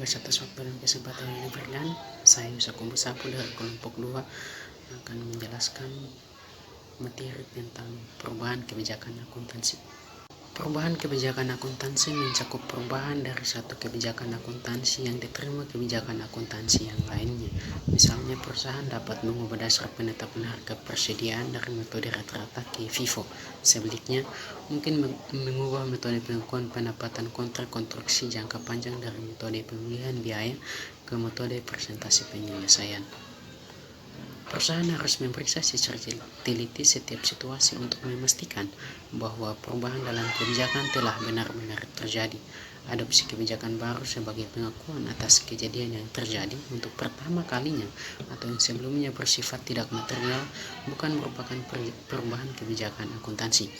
kasih atas waktu dan kesempatan yang diberikan. Saya Yusa Sapu dari kelompok 2 akan menjelaskan materi tentang perubahan kebijakan akuntansi. Perubahan kebijakan akuntansi mencakup perubahan dari satu kebijakan akuntansi yang diterima kebijakan akuntansi yang lainnya. Misalnya, perusahaan dapat mengubah dasar penetapan harga persediaan dari metode rata-rata ke FIFO. Sebaliknya, mungkin mengubah metode pengukuran pendapatan kontrak konstruksi jangka panjang dari metode pemulihan biaya ke metode presentasi penyelesaian. Perusahaan harus memeriksa secara teliti setiap situasi untuk memastikan bahwa perubahan dalam kebijakan telah benar-benar terjadi. Adopsi kebijakan baru sebagai pengakuan atas kejadian yang terjadi untuk pertama kalinya atau yang sebelumnya bersifat tidak material bukan merupakan perubahan kebijakan akuntansi.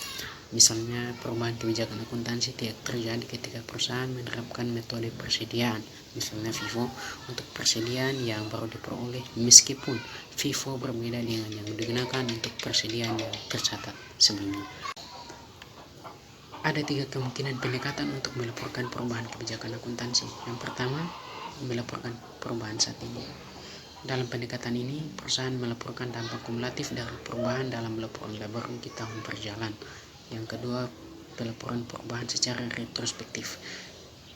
Misalnya, perubahan kebijakan akuntansi tidak terjadi ketika perusahaan menerapkan metode persediaan, misalnya FIFO, untuk persediaan yang baru diperoleh meskipun FIFO berbeda dengan yang digunakan untuk persediaan yang tercatat sebelumnya. Ada 3 kemungkinan pendekatan untuk melaporkan perubahan kebijakan akuntansi. Yang pertama, melaporkan perubahan saat ini. Dalam pendekatan ini, perusahaan melaporkan dampak kumulatif dari perubahan dalam laporan laba rugi tahun berjalan. Yang kedua, pelaporan perubahan secara retrospektif.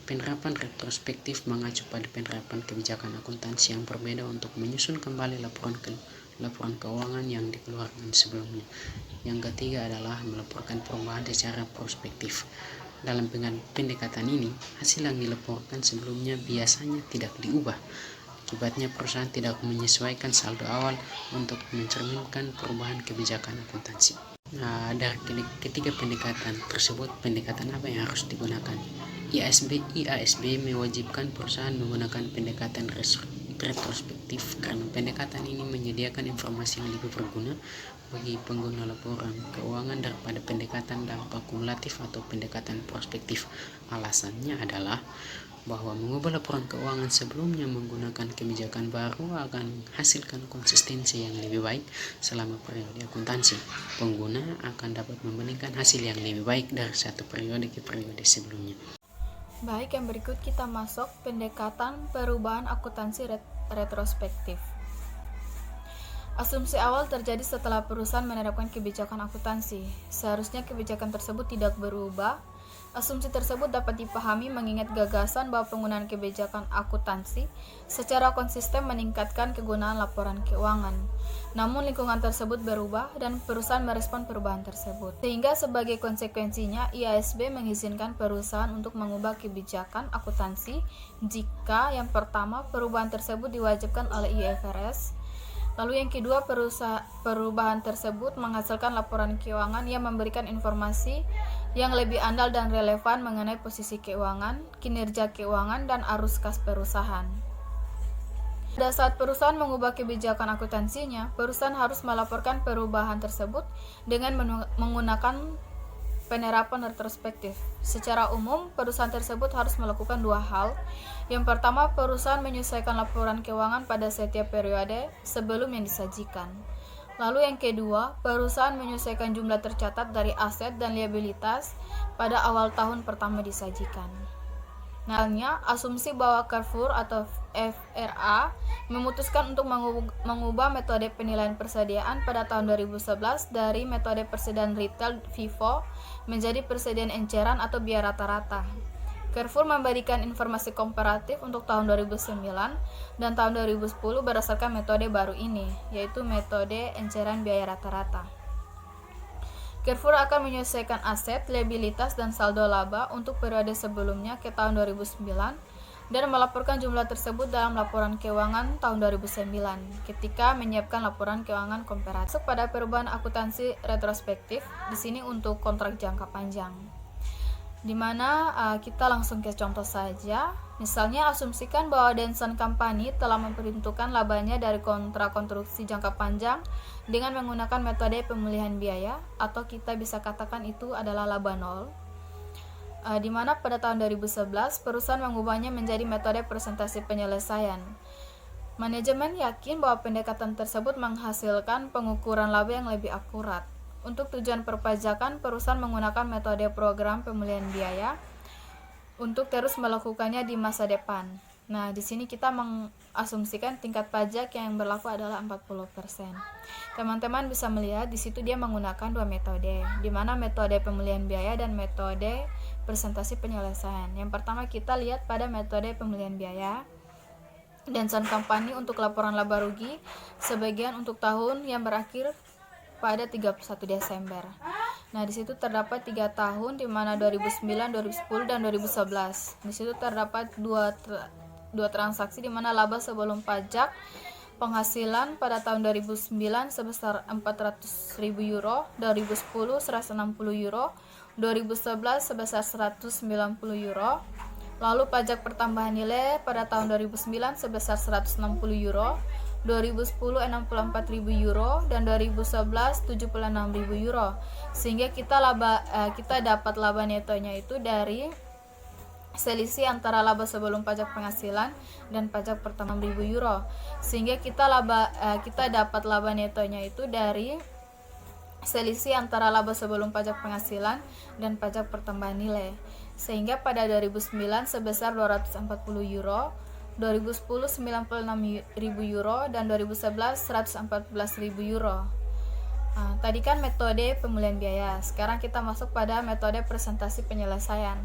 Penerapan retrospektif mengacu pada penerapan kebijakan akuntansi yang berbeda untuk menyusun kembali laporan keuangan yang dikeluarkan sebelumnya. Yang ketiga adalah melaporkan perubahan secara prospektif. Dalam pendekatan ini, hasil yang dilaporkan sebelumnya biasanya tidak diubah. Akibatnya, perusahaan tidak menyesuaikan saldo awal untuk mencerminkan perubahan kebijakan akuntansi. Dari ketiga pendekatan tersebut, pendekatan apa yang harus digunakan? IASB mewajibkan perusahaan menggunakan pendekatan retrospektif karena pendekatan ini menyediakan informasi yang lebih berguna bagi pengguna laporan keuangan daripada pendekatan dampak kumulatif atau pendekatan prospektif. Alasannya adalah bahwa mengubah laporan keuangan sebelumnya menggunakan kebijakan baru akan menghasilkan konsistensi yang lebih baik selama periode akuntansi. Pengguna akan dapat membandingkan hasil yang lebih baik dari satu periode ke periode sebelumnya. Baik, yang berikut kita masuk pendekatan perubahan akuntansi retrospektif. Asumsi awal terjadi setelah perusahaan menerapkan kebijakan akuntansi. Seharusnya kebijakan tersebut tidak berubah. Asumsi tersebut dapat dipahami mengingat gagasan bahwa penggunaan kebijakan akuntansi secara konsisten meningkatkan kegunaan laporan keuangan. Namun lingkungan tersebut berubah dan perusahaan merespon perubahan tersebut. Sehingga sebagai konsekuensinya IASB mengizinkan perusahaan untuk mengubah kebijakan akuntansi jika yang pertama perubahan tersebut diwajibkan oleh IFRS. Lalu yang kedua, perubahan tersebut menghasilkan laporan keuangan yang memberikan informasi yang lebih andal dan relevan mengenai posisi keuangan, kinerja keuangan, dan arus kas perusahaan. Pada saat perusahaan mengubah kebijakan akuntansinya, perusahaan harus melaporkan perubahan tersebut dengan menggunakan penerapan retrospektif. Secara umum, perusahaan tersebut harus melakukan 2 hal. Yang pertama, perusahaan menyesuaikan laporan keuangan pada setiap periode sebelum yang disajikan. Lalu yang kedua, perusahaan menyesuaikan jumlah tercatat dari aset dan liabilitas pada awal tahun pertama disajikan. Misalnya, asumsi bahwa Carrefour atau FRA memutuskan untuk mengubah metode penilaian persediaan pada tahun 2011 dari metode persediaan retail FIFO menjadi persediaan enceran atau biaya rata-rata. Carrefour memberikan informasi komparatif untuk tahun 2009 dan tahun 2010 berdasarkan metode baru ini, yaitu metode enceran biaya rata-rata. Carrefour akan menyesuaikan aset, liabilitas, dan saldo laba untuk periode sebelumnya ke tahun 2009 dan melaporkan jumlah tersebut dalam laporan keuangan tahun 2009 ketika menyiapkan laporan keuangan komparatif. Pada perubahan akuntansi retrospektif di sini untuk kontrak jangka panjang, di mana kita langsung ke contoh saja. Misalnya, asumsikan bahwa Denson Company telah memperhitungkan labanya dari kontrak konstruksi jangka panjang dengan menggunakan metode pemulihan biaya, atau kita bisa katakan itu adalah laba nol, di mana pada tahun 2011 perusahaan mengubahnya menjadi metode presentasi penyelesaian. Manajemen yakin bahwa pendekatan tersebut menghasilkan pengukuran laba yang lebih akurat. Untuk tujuan perpajakan, perusahaan menggunakan metode program pemulihan biaya untuk terus melakukannya di masa depan. Nah, di sini kita mengasumsikan tingkat pajak yang berlaku adalah 40%. Teman-teman bisa melihat di situ dia menggunakan dua metode, di mana metode pemulihan biaya dan metode presentasi penyelesaian. Yang pertama kita lihat pada metode pemulihan biaya. Dansan kampanye untuk laporan laba rugi sebagian untuk tahun yang berakhir pada 31 Desember. Nah, di situ terdapat 3 tahun di mana 2009, 2010 dan 2011. Di situ terdapat dua transaksi di mana laba sebelum pajak penghasilan pada tahun 2009 sebesar 400.000 euro, 2010 160 euro, 2011 sebesar 190 euro. Lalu pajak pertambahan nilai pada tahun 2009 sebesar 160 euro, 2010 64.000 euro dan 2011 76.000 euro. Sehingga kita dapat laba netonya itu dari selisih antara laba sebelum pajak penghasilan dan pajak pertambahan 6.000 euro. Sehingga kita dapat laba netonya itu dari selisih antara laba sebelum pajak penghasilan dan pajak pertambahan nilai. Sehingga pada 2009 sebesar 240 euro, 2010 96.000 euro dan 2011 114.000 euro. Nah, tadi kan metode pemulihan biaya. Sekarang kita masuk pada metode presentasi penyelesaian.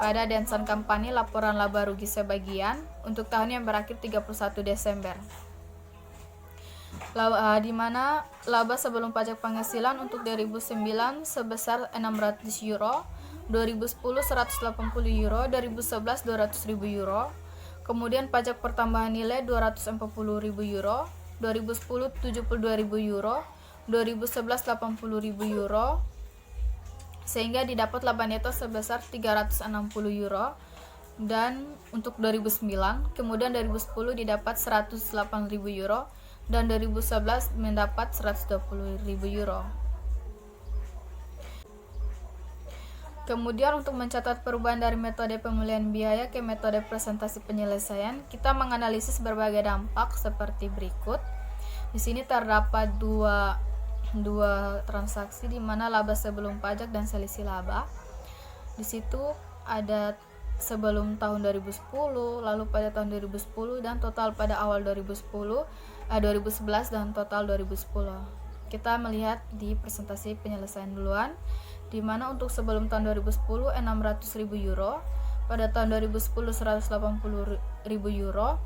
Pada dansan kampanye laporan laba rugi sebagian untuk tahun yang berakhir 31 Desember. Di mana laba sebelum pajak penghasilan untuk 2009 sebesar 600 euro, 2010 180 euro, 2011 200.000 euro. Kemudian pajak pertambahan nilai 240.000 euro, 2010 72.000 euro, 2011 80.000 euro. Sehingga didapat laba neto sebesar 360 euro. Dan untuk 2009, kemudian 2010 didapat 108.000 euro dan 2011 mendapat 120.000 euro. Kemudian untuk mencatat perubahan dari metode pemulihan biaya ke metode presentasi penyelesaian, kita menganalisis berbagai dampak seperti berikut. Di sini terdapat dua transaksi di mana laba sebelum pajak dan selisih laba. Di situ ada sebelum tahun 2010, lalu pada tahun 2010 dan total pada awal 2011 dan total 2010. Kita melihat di presentasi penyelesaian duluan, di mana untuk sebelum tahun 2010 600.000 euro, pada tahun 2010 180.000 euro,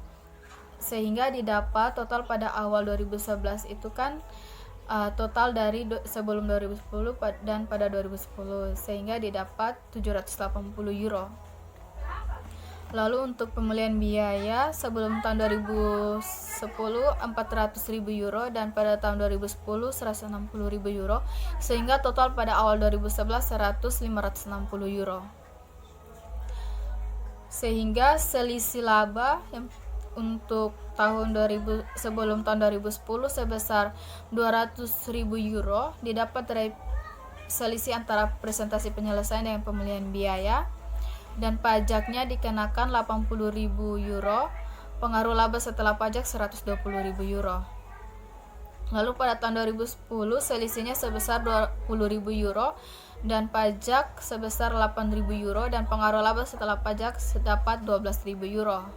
sehingga didapat total pada awal 2011 itu kan total dari sebelum 2010 dan pada 2010, sehingga didapat 780 euro. Lalu untuk pemulihan biaya sebelum tahun 2010 400.000 euro dan pada tahun 2010 160.000 euro, sehingga total pada awal 2011 560 euro. Sehingga selisih laba yang untuk tahun sebelum tahun 2010 sebesar 200.000 euro didapat dari selisih antara presentasi penyelesaian dengan pemulihan biaya, dan pajaknya dikenakan 80.000 euro, pengaruh laba setelah pajak 120.000 euro. Lalu pada tahun 2010 selisihnya sebesar 20.000 euro dan pajak sebesar 8.000 euro dan pengaruh laba setelah pajak sedapat 12.000 euro.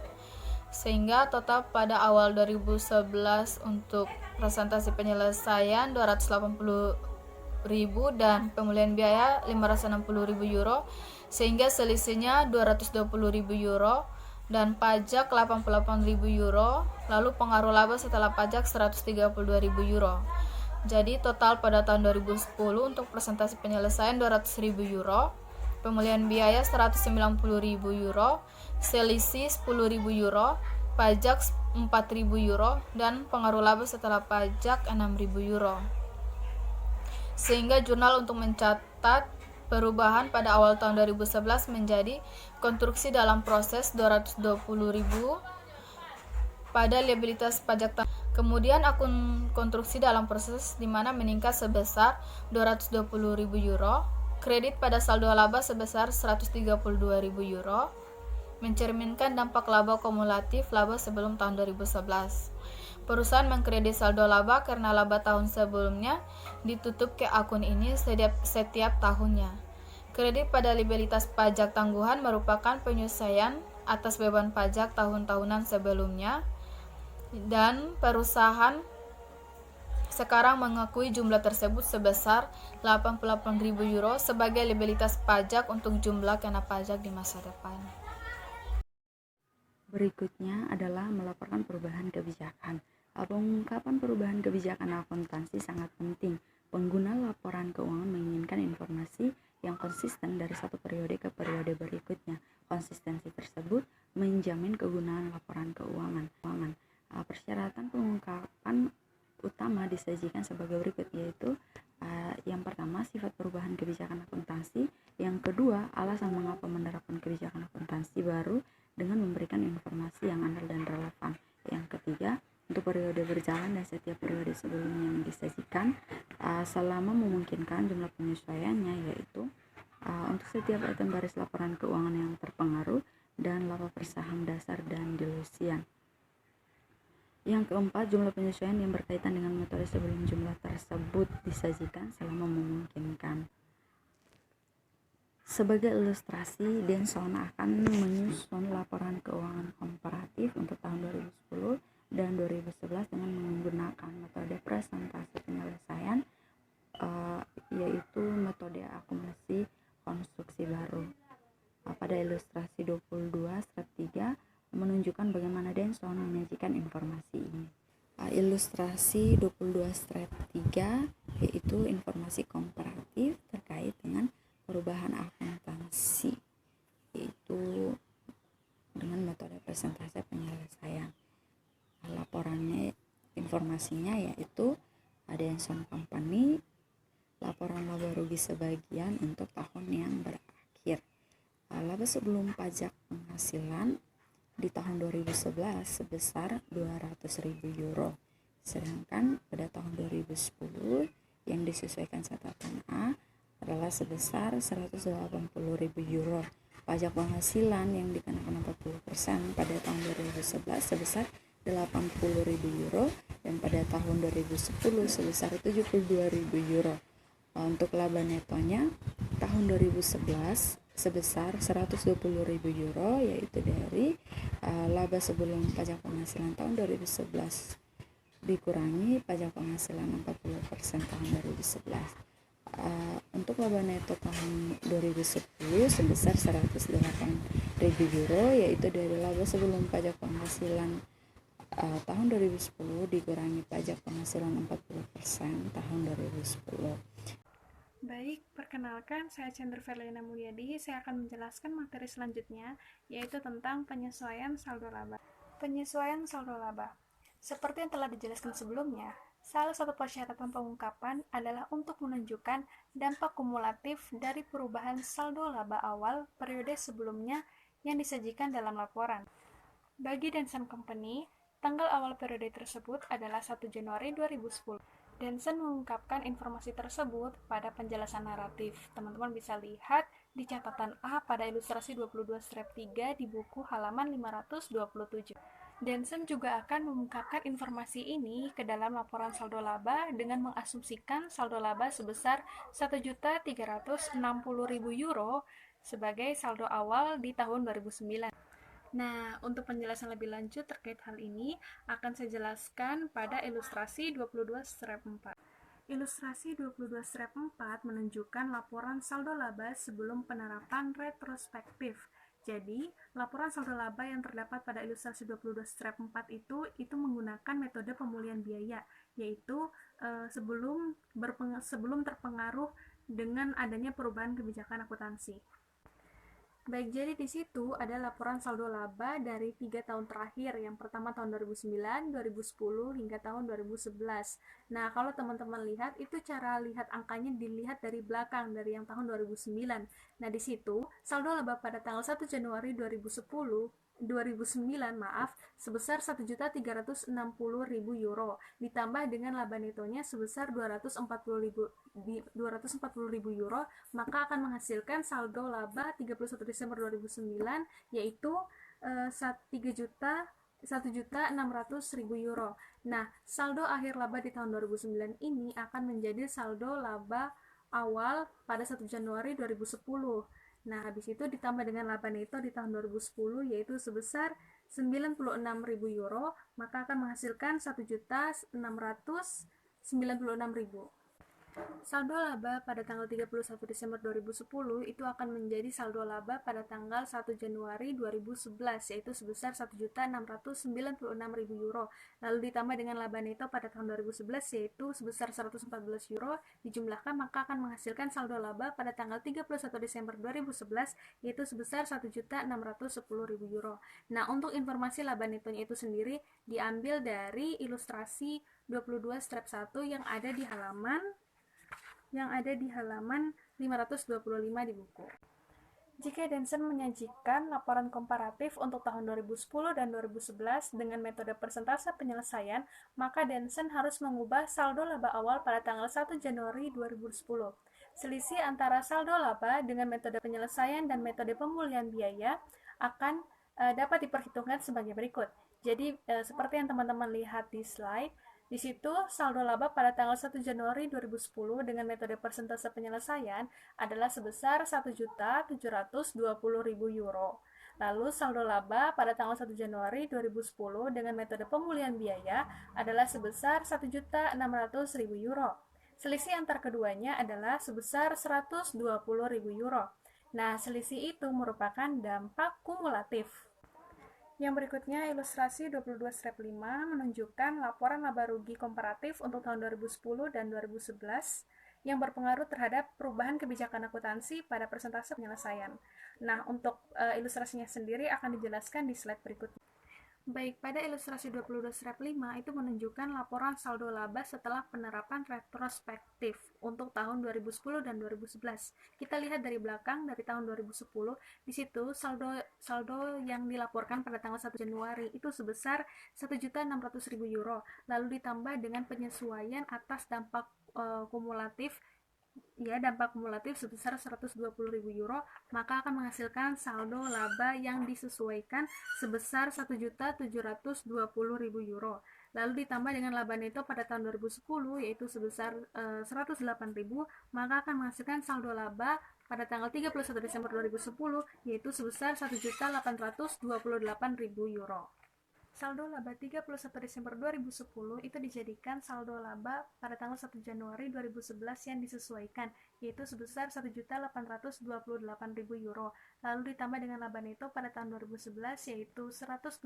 Sehingga total pada awal 2011 untuk presentasi penyelesaian 280.000 dan pemulihan biaya 560.000 euro, sehingga selisihnya 220.000 euro dan pajak 88.000 euro, lalu pengaruh laba setelah pajak 132.000 euro. Jadi total pada tahun 2010 untuk presentasi penyelesaian 200.000 euro, pemulihan biaya 190.000 euro, selisih 10.000 euro, pajak 4.000 euro, dan pengaruh laba setelah pajak 6.000 euro. Sehingga jurnal untuk mencatat perubahan pada awal tahun 2011 menjadi konstruksi dalam proses 220.000 pada liabilitas pajak. Kemudian akun konstruksi dalam proses di mana meningkat sebesar 220.000 euro, kredit pada saldo laba sebesar 132.000 euro, mencerminkan dampak laba kumulatif laba sebelum tahun 2011. Perusahaan mengkredit saldo laba karena laba tahun sebelumnya ditutup ke akun ini setiap tahunnya. Kredit pada liabilitas pajak tangguhan merupakan penyelesaian atas beban pajak tahun-tahunan sebelumnya, dan perusahaan sekarang mengakui jumlah tersebut sebesar 88.000 euro sebagai liabilitas pajak untuk jumlah kena pajak di masa depan. Berikutnya adalah melaporkan perubahan kebijakan. Pengungkapan perubahan kebijakan akuntansi sangat penting. Pengguna laporan keuangan menginginkan informasi yang konsisten dari satu periode ke periode berikutnya. Konsistensi tersebut menjamin kegunaan laporan keuangan. Persyaratan pengungkapan utama disajikan sebagai berikut, yaitu yang pertama, sifat perubahan kebijakan akuntansi. Yang kedua, alasan mengapa menerapkan kebijakan akuntansi baru dengan memberikan informasi yang andal dan relevan. Yang ketiga, untuk periode berjalan dan setiap periode sebelumnya yang disajikan selama memungkinkan jumlah penyesuaiannya, yaitu untuk setiap item baris laporan keuangan yang terpengaruh dan laba per saham dasar dan dilusian. Yang keempat, jumlah penyesuaian yang berkaitan dengan metode sebelum jumlah tersebut disajikan selama memungkinkan. Sebagai ilustrasi, Denson akan menyusun laporan keuangan komparatif untuk tahun 2010 dan 2011 dengan menggunakan metode presentasi penyelesaian, yaitu metode akumulasi konstruksi baru. Pada ilustrasi 22 step 3 menunjukkan bagaimana Denson menyajikan informasi ini. Ilustrasi 22 step 3 yaitu informasi komparatif terkait dengan perubahan akuntansi, yaitu dengan metode presentasi penyelesaian. Laporannya, informasinya yaitu Denson Company, laporan laba rugi sebagian untuk tahun yang berakhir. Laba sebelum pajak penghasilan di tahun 2011 sebesar 200.000 euro, sedangkan pada tahun 2010 yang disesuaikan catatan A adalah sebesar 180.000 euro. Pajak penghasilan yang dikenakan 40% pada tahun 2011 sebesar 80.000 euro dan pada tahun 2010 sebesar 72.000 euro. Untuk laba netonya tahun 2011 sebesar 120.000 euro, yaitu dari laba sebelum pajak penghasilan tahun 2011 dikurangi pajak penghasilan 40% tahun 2011. Untuk laba neto tahun 2010 sebesar 108.000 euro, yaitu dari laba sebelum pajak penghasilan tahun 2010 dikurangi pajak penghasilan 40% tahun 2010. Baik, perkenalkan saya Chandra Verlina Mulyadi. Saya akan menjelaskan materi selanjutnya, yaitu tentang penyesuaian saldo laba. Penyesuaian saldo laba. Seperti yang telah dijelaskan sebelumnya, salah satu persyaratan pengungkapan adalah untuk menunjukkan dampak kumulatif dari perubahan saldo laba awal periode sebelumnya yang disajikan dalam laporan. Bagi Denson Company, tanggal awal periode tersebut adalah 1 Januari 2010. Denson mengungkapkan informasi tersebut pada penjelasan naratif. Teman-teman bisa lihat di catatan A pada ilustrasi 22 strip 3 di buku halaman 527. Denson juga akan mengungkapkan informasi ini ke dalam laporan saldo laba dengan mengasumsikan saldo laba sebesar 1.360.000 euro sebagai saldo awal di tahun 2009. Nah, untuk penjelasan lebih lanjut terkait hal ini akan saya jelaskan pada ilustrasi 22 strip 4. Ilustrasi 22 strip 4 menunjukkan laporan saldo laba sebelum penerapan retrospektif. Jadi, laporan saldo laba yang terdapat pada ilustrasi 22 strip 4 itu menggunakan metode pemulihan biaya, yaitu sebelum terpengaruh dengan adanya perubahan kebijakan akuntansi. Baik, jadi di situ ada laporan saldo laba dari 3 tahun terakhir. Yang pertama tahun 2009, 2010, hingga tahun 2011. Nah, kalau teman-teman lihat, itu cara lihat angkanya dilihat dari belakang, dari yang tahun 2009. Nah, di situ, saldo laba pada tanggal 1 Januari 2009 sebesar 1.360.000 euro ditambah dengan laba netonya sebesar 240.000 euro, maka akan menghasilkan saldo laba 31 Desember 2009 yaitu 1.600.000 euro. Nah, saldo akhir laba di tahun 2009 ini akan menjadi saldo laba awal pada 1 Januari 2010. Nah, habis itu ditambah dengan laba neto di tahun 2010 yaitu sebesar 96.000 euro, maka akan menghasilkan 1.696.000. Saldo laba pada tanggal 31 Desember 2010 itu akan menjadi saldo laba pada tanggal 1 Januari 2011 yaitu sebesar 1.696.000 euro. Lalu ditambah dengan laba neto pada tahun 2011 yaitu sebesar 114 euro dijumlahkan maka akan menghasilkan saldo laba pada tanggal 31 Desember 2011 yaitu sebesar 1.610.000 euro. Nah, untuk informasi laba netonya itu sendiri diambil dari ilustrasi 22 strap 1 yang ada di halaman 525 di buku. Jika Denson menyajikan laporan komparatif untuk tahun 2010 dan 2011 dengan metode persentase penyelesaian, maka Denson harus mengubah saldo laba awal pada tanggal 1 Januari 2010. Selisih antara saldo laba dengan metode penyelesaian dan metode pemulihan biaya akan dapat diperhitungkan sebagai berikut. Jadi, seperti yang teman-teman lihat di slide, di situ, saldo laba pada tanggal 1 Januari 2010 dengan metode persentase penyelesaian adalah sebesar 1.720.000 euro. Lalu, saldo laba pada tanggal 1 Januari 2010 dengan metode pemulihan biaya adalah sebesar 1.600.000 euro. Selisih antar keduanya adalah sebesar 120.000 euro. Nah, selisih itu merupakan dampak kumulatif. Yang berikutnya, ilustrasi 22 strap 5 menunjukkan laporan laba rugi komparatif untuk tahun 2010 dan 2011 yang berpengaruh terhadap perubahan kebijakan akuntansi pada persentase penyelesaian. Nah, untuk ilustrasinya sendiri akan dijelaskan di slide berikutnya. Baik, pada ilustrasi 22 strap 5 itu menunjukkan laporan saldo laba setelah penerapan retrospektif untuk tahun 2010 dan 2011. Kita lihat dari belakang dari tahun 2010, di situ saldo yang dilaporkan pada tanggal 1 Januari itu sebesar 1.600.000 euro, lalu ditambah dengan penyesuaian atas dampak kumulatif sebesar 120.000 euro, maka akan menghasilkan saldo laba yang disesuaikan sebesar 1.720.000 euro. Lalu ditambah dengan laba neto pada tahun 2010 yaitu sebesar 108.000, maka akan menghasilkan saldo laba pada tanggal 31 Desember 2010 yaitu sebesar 1.828.000 euro. Saldo laba 31 Desember 2010 itu dijadikan saldo laba pada tanggal 1 Januari 2011 yang disesuaikan, yaitu sebesar 1.828.000 euro. Lalu ditambah dengan laba neto pada tahun 2011 yaitu 120.000,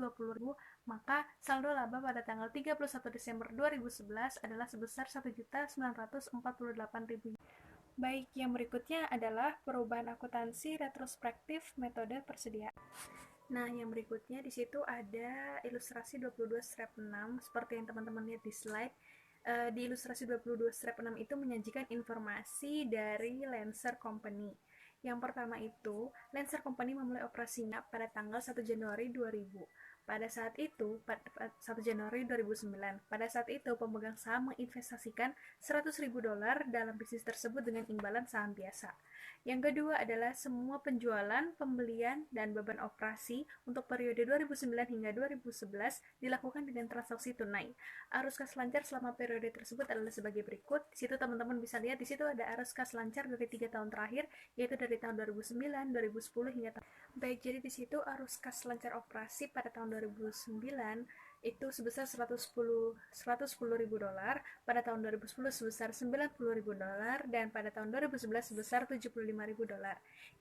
maka saldo laba pada tanggal 31 Desember 2011 adalah sebesar 1.948.000. Baik, yang berikutnya adalah perubahan akuntansi retrospektif metode persediaan. Nah, yang berikutnya di situ ada ilustrasi 22 strap 6 seperti yang teman-teman lihat di slide. Di ilustrasi 22 strap 6 itu menyajikan informasi dari Lancer Company. Yang pertama itu, Lancer Company memulai operasinya pada tanggal 1 Januari 2000. Pada saat itu, 1 Januari 2009, pada saat itu pemegang saham menginvestasikan $100.000 dalam bisnis tersebut dengan imbalan saham biasa. Yang kedua adalah semua penjualan, pembelian, dan beban operasi untuk periode 2009 hingga 2011 dilakukan dengan transaksi tunai. Arus kas lancar selama periode tersebut adalah sebagai berikut. Di situ teman-teman bisa lihat, di situ ada arus kas lancar dari 3 tahun terakhir, yaitu dari tahun 2009, 2010 hingga tahun. Baik, jadi di situ arus kas lancar operasi pada tahun 2009 itu sebesar $110.000, pada tahun 2010 sebesar $90.000, dan pada tahun 2011 sebesar $75.000.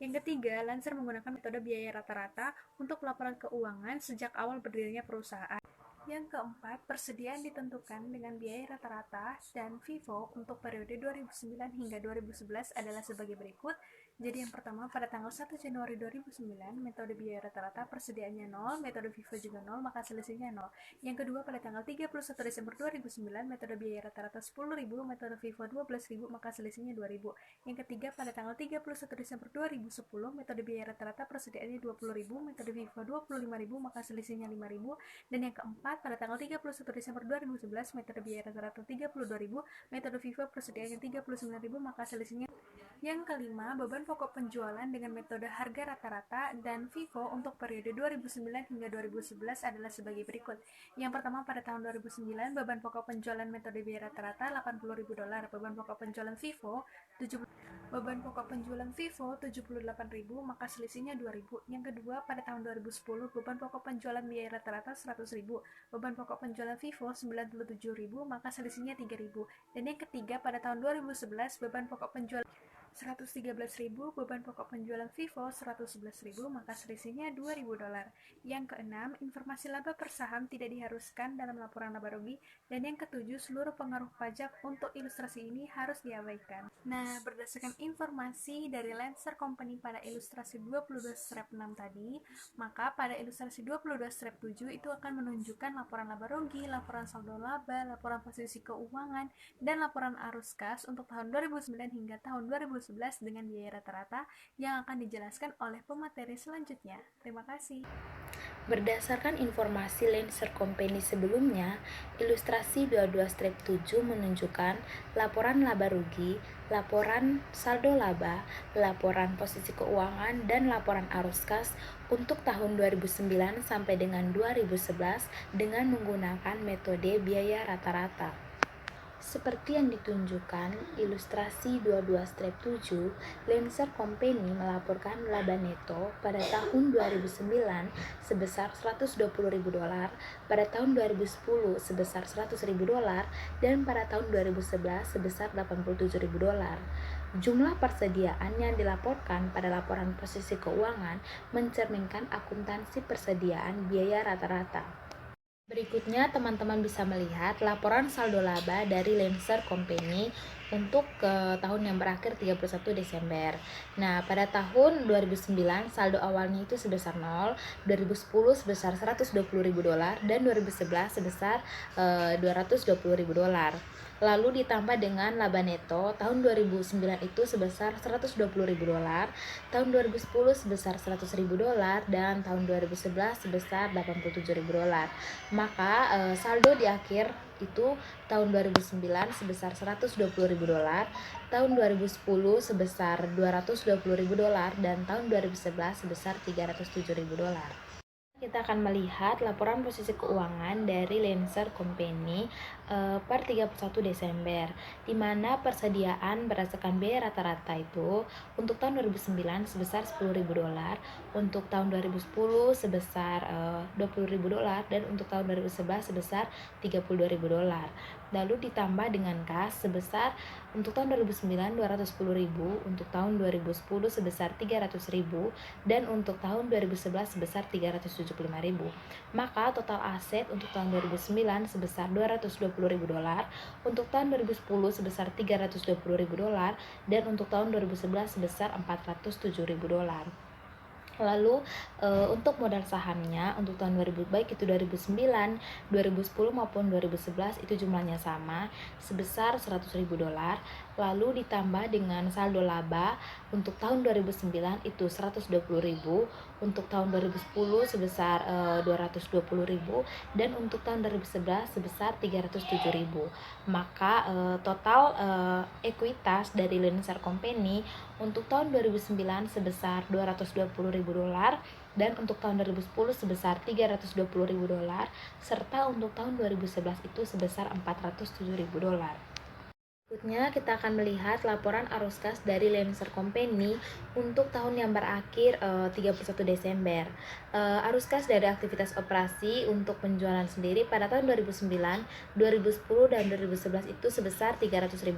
Yang ketiga, Lancer menggunakan metode biaya rata-rata untuk laporan keuangan sejak awal berdirinya perusahaan. Yang keempat, persediaan ditentukan dengan biaya rata-rata dan FIFO untuk periode 2009 hingga 2011 adalah sebagai berikut. Jadi yang pertama, pada tanggal 1 Januari 2009, metode biaya rata-rata persediaannya 0, metode FIFO juga 0, maka selisihnya 0. Yang kedua, pada tanggal 31 Desember 2009, metode biaya rata-rata 10.000, metode FIFO 12.000, maka selisihnya 2.000. Yang ketiga, pada tanggal 31 Desember 2010, metode biaya rata-rata persediaannya 20.000, metode FIFO 25.000, maka selisihnya 5.000. Dan yang keempat, pada tanggal 31 Desember 2011, metode biaya rata-rata 32.000, metode FIFO persediaannya 39.000, maka selisihnya. Yang kelima, beban pokok penjualan dengan metode harga rata-rata dan FIFO untuk periode 2009 hingga 2011 adalah sebagai berikut. Yang pertama, pada tahun 2009, beban pokok penjualan metode biaya rata-rata $80.000, beban pokok penjualan FIFO 78.000, maka selisihnya 2.000. Yang kedua, pada tahun 2010, beban pokok penjualan biaya rata-rata 100.000, beban pokok penjualan FIFO 97.000, maka selisihnya 3.000. Dan yang ketiga, pada tahun 2011, beban pokok penjualan 113.000, beban pokok penjualan FIFO 111.000, maka selisihnya $2.000. Yang keenam, informasi laba per saham tidak diharuskan dalam laporan laba rugi. Dan yang ketujuh, seluruh pengaruh pajak untuk ilustrasi ini harus diabaikan. Nah, berdasarkan informasi dari Lancer Company pada ilustrasi 22/6 tadi, maka pada ilustrasi 22/7 itu akan menunjukkan laporan laba rugi, laporan saldo laba, laporan posisi keuangan, dan laporan arus kas untuk tahun 2009 hingga tahun 2011 dengan biaya rata-rata yang akan dijelaskan oleh pemateri selanjutnya. Terima kasih. Berdasarkan informasi Lancer Company sebelumnya, ilustrasi 22/7 menunjukkan laporan laba rugi, laporan saldo laba, laporan posisi keuangan, dan laporan arus kas untuk tahun 2009 sampai dengan 2011 dengan menggunakan metode biaya rata-rata. Seperti yang ditunjukkan ilustrasi 22/7, Lancer Company melaporkan laba neto pada tahun 2009 sebesar $120.000, pada tahun 2010 sebesar $100.000, dan pada tahun 2011 sebesar $87.000. Jumlah persediaan yang dilaporkan pada laporan posisi keuangan mencerminkan akuntansi persediaan biaya rata-rata. Berikutnya, teman-teman bisa melihat laporan saldo laba dari Lancer Company untuk tahun yang berakhir 31 Desember. Nah, pada tahun 2009 saldo awalnya itu sebesar 0, 2010 sebesar $120.000, dan 2011 sebesar $220.000. Lalu ditambah dengan laba neto tahun 2009 itu sebesar $120.000, tahun 2010 sebesar $100.000, dan tahun 2011 sebesar $87.000. Maka saldo di akhir itu tahun 2009 sebesar $120.000, tahun 2010 sebesar $220.000, dan tahun 2011 sebesar $307.000. Kita akan melihat laporan posisi keuangan dari Lancer Company per 31 Desember, di mana persediaan berdasarkan biaya rata-rata itu untuk tahun 2009 sebesar $10.000, untuk tahun 2010 sebesar $20.000, dan untuk tahun 2011 sebesar $32.000. Lalu ditambah dengan kas sebesar untuk tahun 2009 $210.000, untuk tahun 2010 sebesar $300.000, dan untuk tahun 2011 sebesar $375.000. Maka total aset untuk tahun 2009 sebesar $220.000, untuk tahun 2010 sebesar $320.000, dan untuk tahun 2011 sebesar $407.000. Lalu untuk modal sahamnya untuk tahun 2000 baik itu 2009, 2010 maupun 2011 itu jumlahnya sama sebesar $100.000. Lalu ditambah dengan saldo laba untuk tahun 2009 itu $120.000, untuk tahun 2010 sebesar $220.000, dan untuk tahun 2011 sebesar $307.000. Maka total ekuitas dari Lancer Company untuk tahun 2009 sebesar $220.000, dan untuk tahun 2010 sebesar $320.000, serta untuk tahun 2011 itu sebesar $407.000. Berikutnya kita akan melihat laporan arus kas dari Lancer Company untuk tahun yang berakhir 31 Desember. Arus kas dari aktivitas operasi untuk penjualan sendiri pada tahun 2009, 2010, dan 2011 itu sebesar $300.000.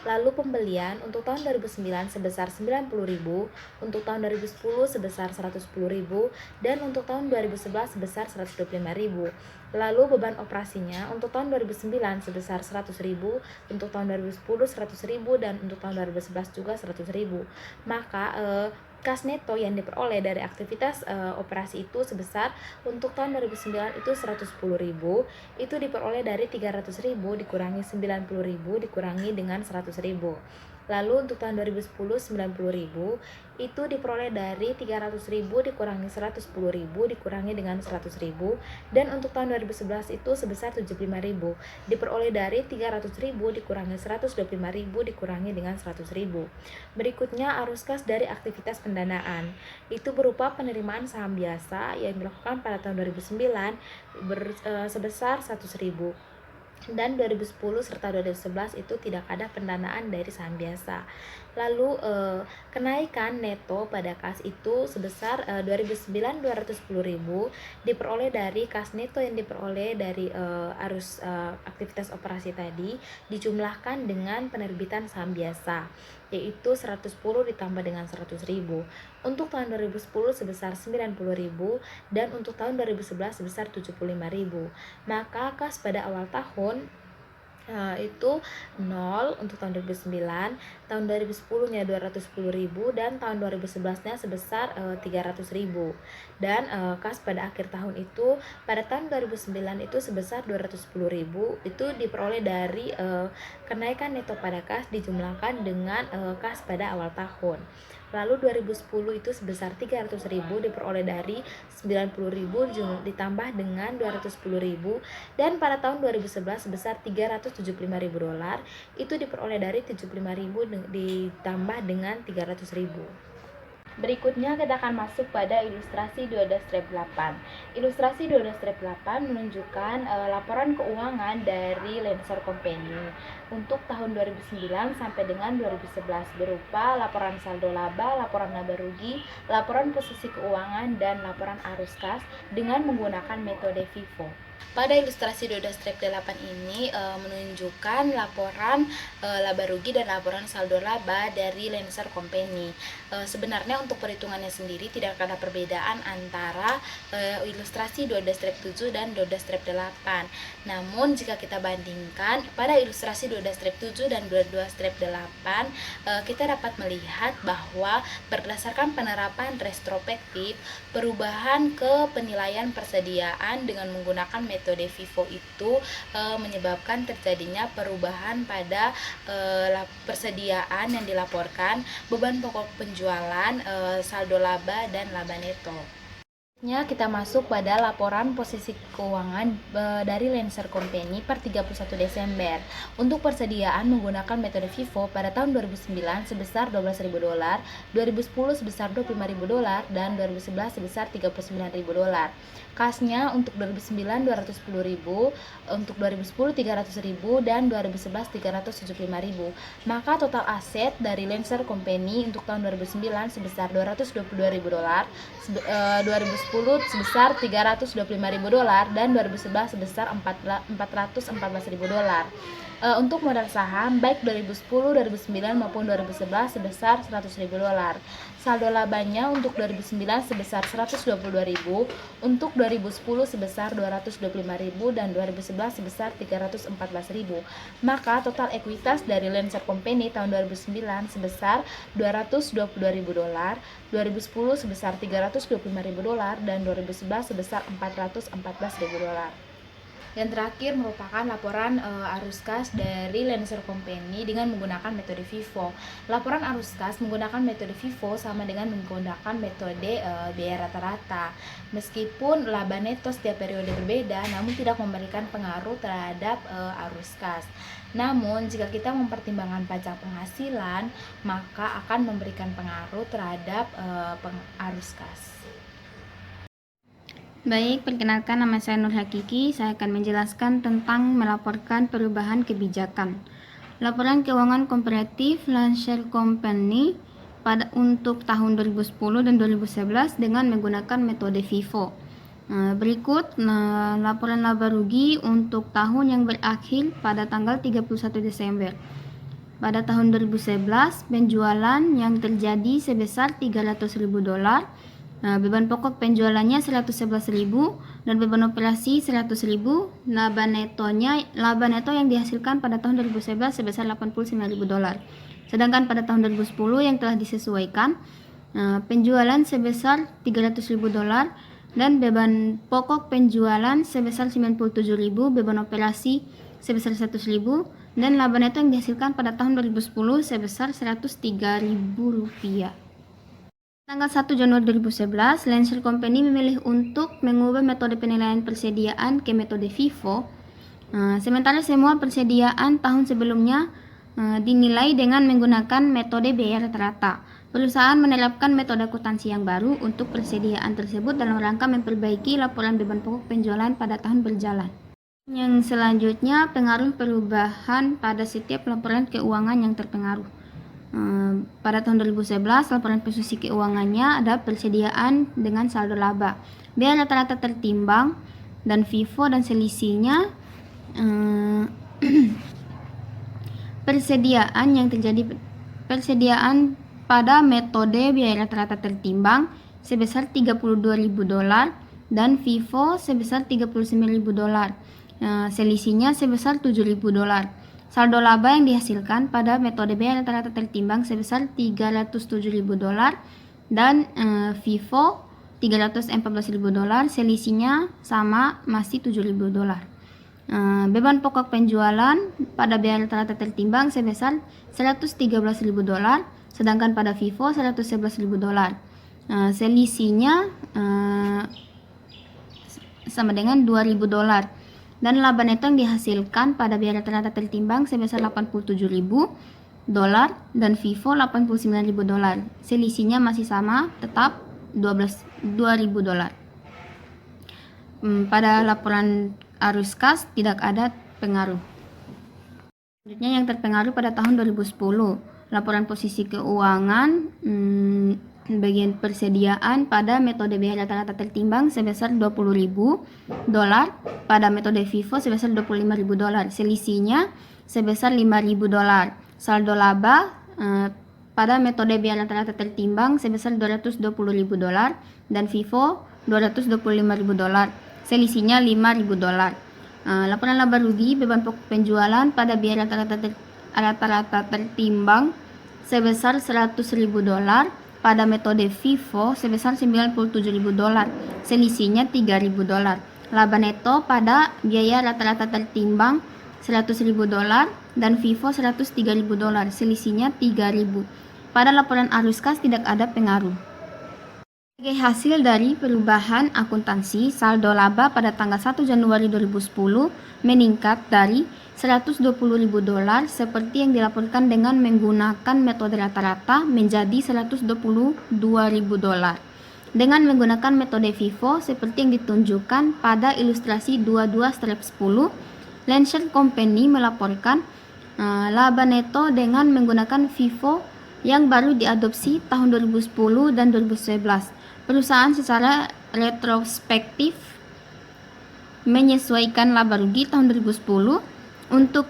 Lalu pembelian untuk tahun 2009 sebesar $90.000, untuk tahun 2010 sebesar $110.000, dan untuk tahun 2011 sebesar $125.000. Lalu beban operasinya untuk tahun 2009 sebesar $100.000, untuk tahun 2010 $100.000, dan untuk tahun 2011 juga $100.000. Maka kas neto yang diperoleh dari aktivitas operasi itu sebesar untuk tahun 2009 itu $110.000, itu diperoleh dari $300.000 dikurangi $90.000 dikurangi dengan $100.000. Lalu untuk tahun 2010 90.000 itu diperoleh dari 300.000 dikurangi 110.000 dikurangi dengan 100.000, dan untuk tahun 2011 itu sebesar 75.000 diperoleh dari 300.000 dikurangi 125.000 dikurangi dengan 100.000. Berikutnya arus kas dari aktivitas pendanaan, itu berupa penerimaan saham biasa yang dilakukan pada tahun 2009 sebesar 100.000, dan 2010 serta 2011 itu tidak ada pendanaan dari saham biasa. Lalu kenaikan neto pada kas itu sebesar 2009 210.000 diperoleh dari kas neto yang diperoleh dari arus aktivitas operasi tadi dijumlahkan dengan penerbitan saham biasa, yaitu 110 ditambah dengan 100.000. Untuk tahun 2010 sebesar 90.000 dan untuk tahun 2011 sebesar 75.000. Maka kas pada awal tahun itu 0 untuk tahun 2009, tahun 2010-nya 210.000 dan tahun 2011-nya sebesar 300.000. Dan kas pada akhir tahun itu pada tahun 2009 itu sebesar 210.000 itu diperoleh dari kenaikan neto pada kas dijumlahkan dengan kas pada awal tahun. Lalu 2010 itu sebesar 300.000 diperoleh dari 90.000 ditambah dengan 210.000, dan pada tahun 2011 sebesar 375.000 dolar itu diperoleh dari 75.000 ditambah dengan 300.000. Berikutnya kita akan masuk pada ilustrasi 12-8. Ilustrasi 12-8 menunjukkan laporan keuangan dari Lancer Company untuk tahun 2009 sampai dengan 2011 berupa laporan saldo laba, laporan laba rugi, laporan posisi keuangan, dan laporan arus kas dengan menggunakan metode FIFO. Pada ilustrasi 12-8 ini menunjukkan laporan laba rugi dan laporan saldo laba dari Lancer Company. Sebenarnya untuk perhitungannya sendiri tidak ada perbedaan antara ilustrasi 12-7 dan 12-8. Namun jika kita bandingkan pada ilustrasi 12-7 dan 12-8, kita dapat melihat bahwa berdasarkan penerapan retrospektif, perubahan ke penilaian persediaan dengan menggunakan metode FIFO itu menyebabkan terjadinya perubahan pada persediaan yang dilaporkan, beban pokok penjualan, saldo laba, dan laba neto. Kita masuk pada laporan posisi keuangan dari Lancer Company per 31 Desember. Untuk persediaan menggunakan metode FIFO pada tahun 2009 sebesar 12.000 dolar, 2010 sebesar 25.000 dolar, dan 2011 sebesar 39.000 dolar. Kasnya untuk 2009 210.000, untuk 2010 300.000, dan 2011 375.000. Maka total aset dari Lancer Company untuk tahun 2009 sebesar 222.000 dolar, 2010 sebesar 325.000 dolar, dan 2011 sebesar 414.000 dolar. Untuk modal saham baik 2010, 2009 maupun 2011 sebesar 100.000 dolar. Saldo labanya untuk 2009 sebesar 122.000, untuk 2010 sebesar 225.000, dan 2011 sebesar 314.000. Maka total ekuitas dari Lancer Company tahun 2009 sebesar 222.000 dolar, 2010 sebesar 325.000 dolar, dan 2011 sebesar 414.000 dolar. Yang terakhir merupakan laporan arus kas dari Lancer Company dengan menggunakan metode FIFO. Laporan arus kas menggunakan metode FIFO sama dengan menggunakan metode biaya rata-rata. Meskipun laba neto setiap periode berbeda, namun tidak memberikan pengaruh terhadap arus kas. Namun jika kita mempertimbangkan pajak penghasilan, maka akan memberikan pengaruh terhadap arus kas. Baik, perkenalkan nama saya Nur Hakiki. Saya akan menjelaskan tentang melaporkan perubahan kebijakan. Laporan keuangan komparatif Lancer Company untuk tahun 2010 dan 2011 dengan menggunakan metode FIFO. Berikut laporan laba rugi untuk tahun yang berakhir pada tanggal 31 Desember. Pada tahun 2011, penjualan yang terjadi sebesar 300.000 dolar. Beban pokok penjualannya 111.000 dan beban operasi 100.000. Laba neto yang dihasilkan pada tahun 2011 sebesar 89.000 dolar. Sedangkan pada tahun 2010 yang telah disesuaikan, penjualan sebesar 300.000 dolar dan beban pokok penjualan sebesar 97.000, beban operasi sebesar 100.000 dan laba neto yang dihasilkan pada tahun 2010 sebesar Rp103.000. Tanggal 1 Januari 2011, Lancer Company memilih untuk mengubah metode penilaian persediaan ke metode FIFO. Sementara semua persediaan tahun sebelumnya dinilai dengan menggunakan metode biaya rata-rata. Perusahaan menerapkan metode akuntansi yang baru untuk persediaan tersebut dalam rangka memperbaiki laporan beban pokok penjualan pada tahun berjalan. Yang selanjutnya, pengaruh perubahan pada setiap laporan keuangan yang terpengaruh. Pada tahun 2011, laporan posisi keuangannya ada persediaan dengan saldo laba, biaya rata-rata tertimbang, dan FIFO dan selisihnya. Persediaan pada metode biaya rata-rata tertimbang sebesar $32.000 dan FIFO sebesar $39.000. Selisihnya sebesar $7.000. Saldo laba yang dihasilkan pada metode biaya rata-rata tertimbang sebesar $307.000 dan FIFO $314.000. Selisihnya sama, masih $7.000. Beban pokok penjualan pada biaya rata-rata tertimbang sebesar $113.000, sedangkan pada FIFO $111.000. Selisihnya sama dengan $2.000. Dan laba neto yang dihasilkan pada biaya rata-rata tertimbang sebesar $87.000 dan FIFO $89.000. Selisihnya masih sama, tetap $2.000. Pada laporan arus kas tidak ada pengaruh. Selanjutnya yang terpengaruh pada tahun 2010, laporan posisi keuangan bagian persediaan pada metode biaya rata-rata tertimbang sebesar $20.000, pada metode FIFO sebesar $25.000. Selisihnya sebesar $5.000. Saldo laba pada metode biaya rata-rata tertimbang sebesar $220.000 dan FIFO $225.000. Selisihnya $5.000. Laporan laba rugi beban pokok penjualan pada biaya rata-rata tertimbang sebesar $100.000, pada metode FIFO sebesar $97.000. Selisihnya $3.000. Laba neto pada biaya rata-rata tertimbang $100.000 dan FIFO $103.000. Selisihnya $3.000. Pada laporan arus kas tidak ada pengaruh. Sebagai hasil dari perubahan akuntansi, saldo laba pada tanggal 1 Januari 2010 meningkat dari $120.000 seperti yang dilaporkan dengan menggunakan metode rata-rata menjadi $122.000 dengan menggunakan metode FIFO seperti yang ditunjukkan pada ilustrasi 22/10. Lancer Company melaporkan laba neto dengan menggunakan FIFO yang baru diadopsi tahun 2010 dan 2011. Perusahaan secara retrospektif menyesuaikan laba rugi tahun 2010 untuk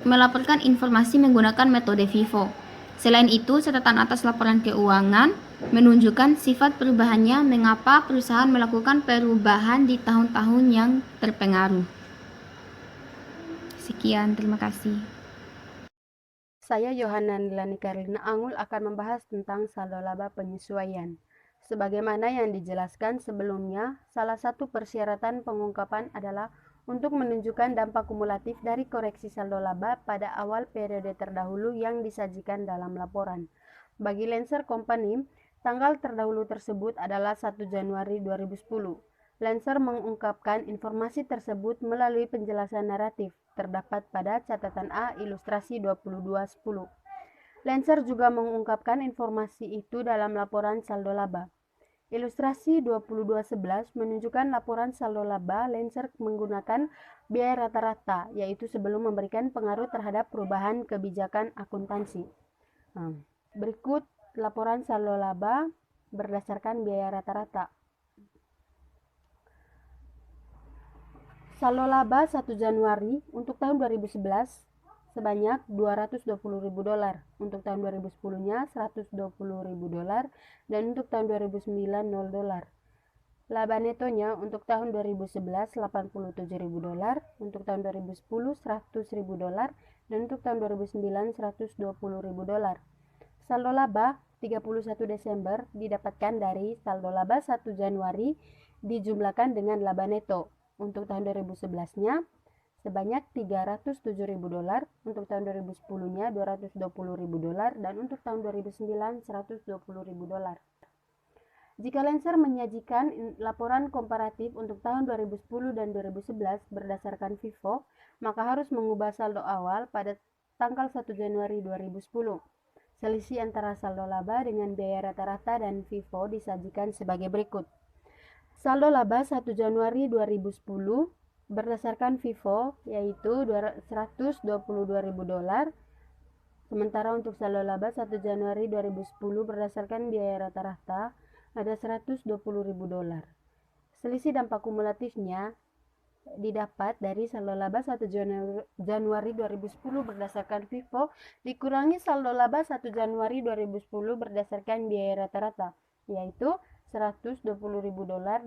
melaporkan informasi menggunakan metode FIFO. Selain itu, catatan atas laporan keuangan menunjukkan sifat perubahannya mengapa perusahaan melakukan perubahan di tahun-tahun yang terpengaruh. Sekian, terima kasih. Saya Yohana Nilani Karlina Angul akan membahas tentang saldo laba penyesuaian. Sebagaimana yang dijelaskan sebelumnya, salah satu persyaratan pengungkapan adalah untuk menunjukkan dampak kumulatif dari koreksi saldo laba pada awal periode terdahulu yang disajikan dalam laporan. Bagi Lancer Company, tanggal terdahulu tersebut adalah 1 Januari 2010. Lancer mengungkapkan informasi tersebut melalui penjelasan naratif terdapat pada catatan A ilustrasi 22/10. Lancer juga mengungkapkan informasi itu dalam laporan saldo laba. Ilustrasi 22/11 menunjukkan laporan saldo laba Lancer menggunakan biaya rata-rata, yaitu sebelum memberikan pengaruh terhadap perubahan kebijakan akuntansi. Berikut laporan saldo laba berdasarkan biaya rata-rata. Saldo laba 1 Januari untuk tahun 2011 sebanyak $220.000, untuk tahun 2010-nya $120.000, dan untuk tahun 2009 $0. Laba netonya untuk tahun 2011 $87.000, untuk tahun 2010 $100.000, dan untuk tahun 2009 $120.000. Saldo laba 31 Desember didapatkan dari saldo laba 1 Januari dijumlahkan dengan laba neto. Untuk tahun 2011-nya sebanyak $307.000, untuk tahun 2010-nya $220.000, dan untuk tahun 2009 $120.000. Jika Lancer menyajikan laporan komparatif untuk tahun 2010 dan 2011 berdasarkan FIFO, maka harus mengubah saldo awal pada tanggal 1 Januari 2010. Selisih antara saldo laba dengan biaya rata-rata dan FIFO disajikan sebagai berikut. Saldo laba 1 Januari 2010 berdasarkan FIFO yaitu $122.000, sementara untuk saldo laba 1 Januari 2010 berdasarkan biaya rata-rata ada $120.000. Selisih dampak kumulatifnya didapat dari saldo laba 1 Januari 2010 berdasarkan FIFO dikurangi saldo laba 1 Januari 2010 berdasarkan biaya rata-rata, yaitu $120.000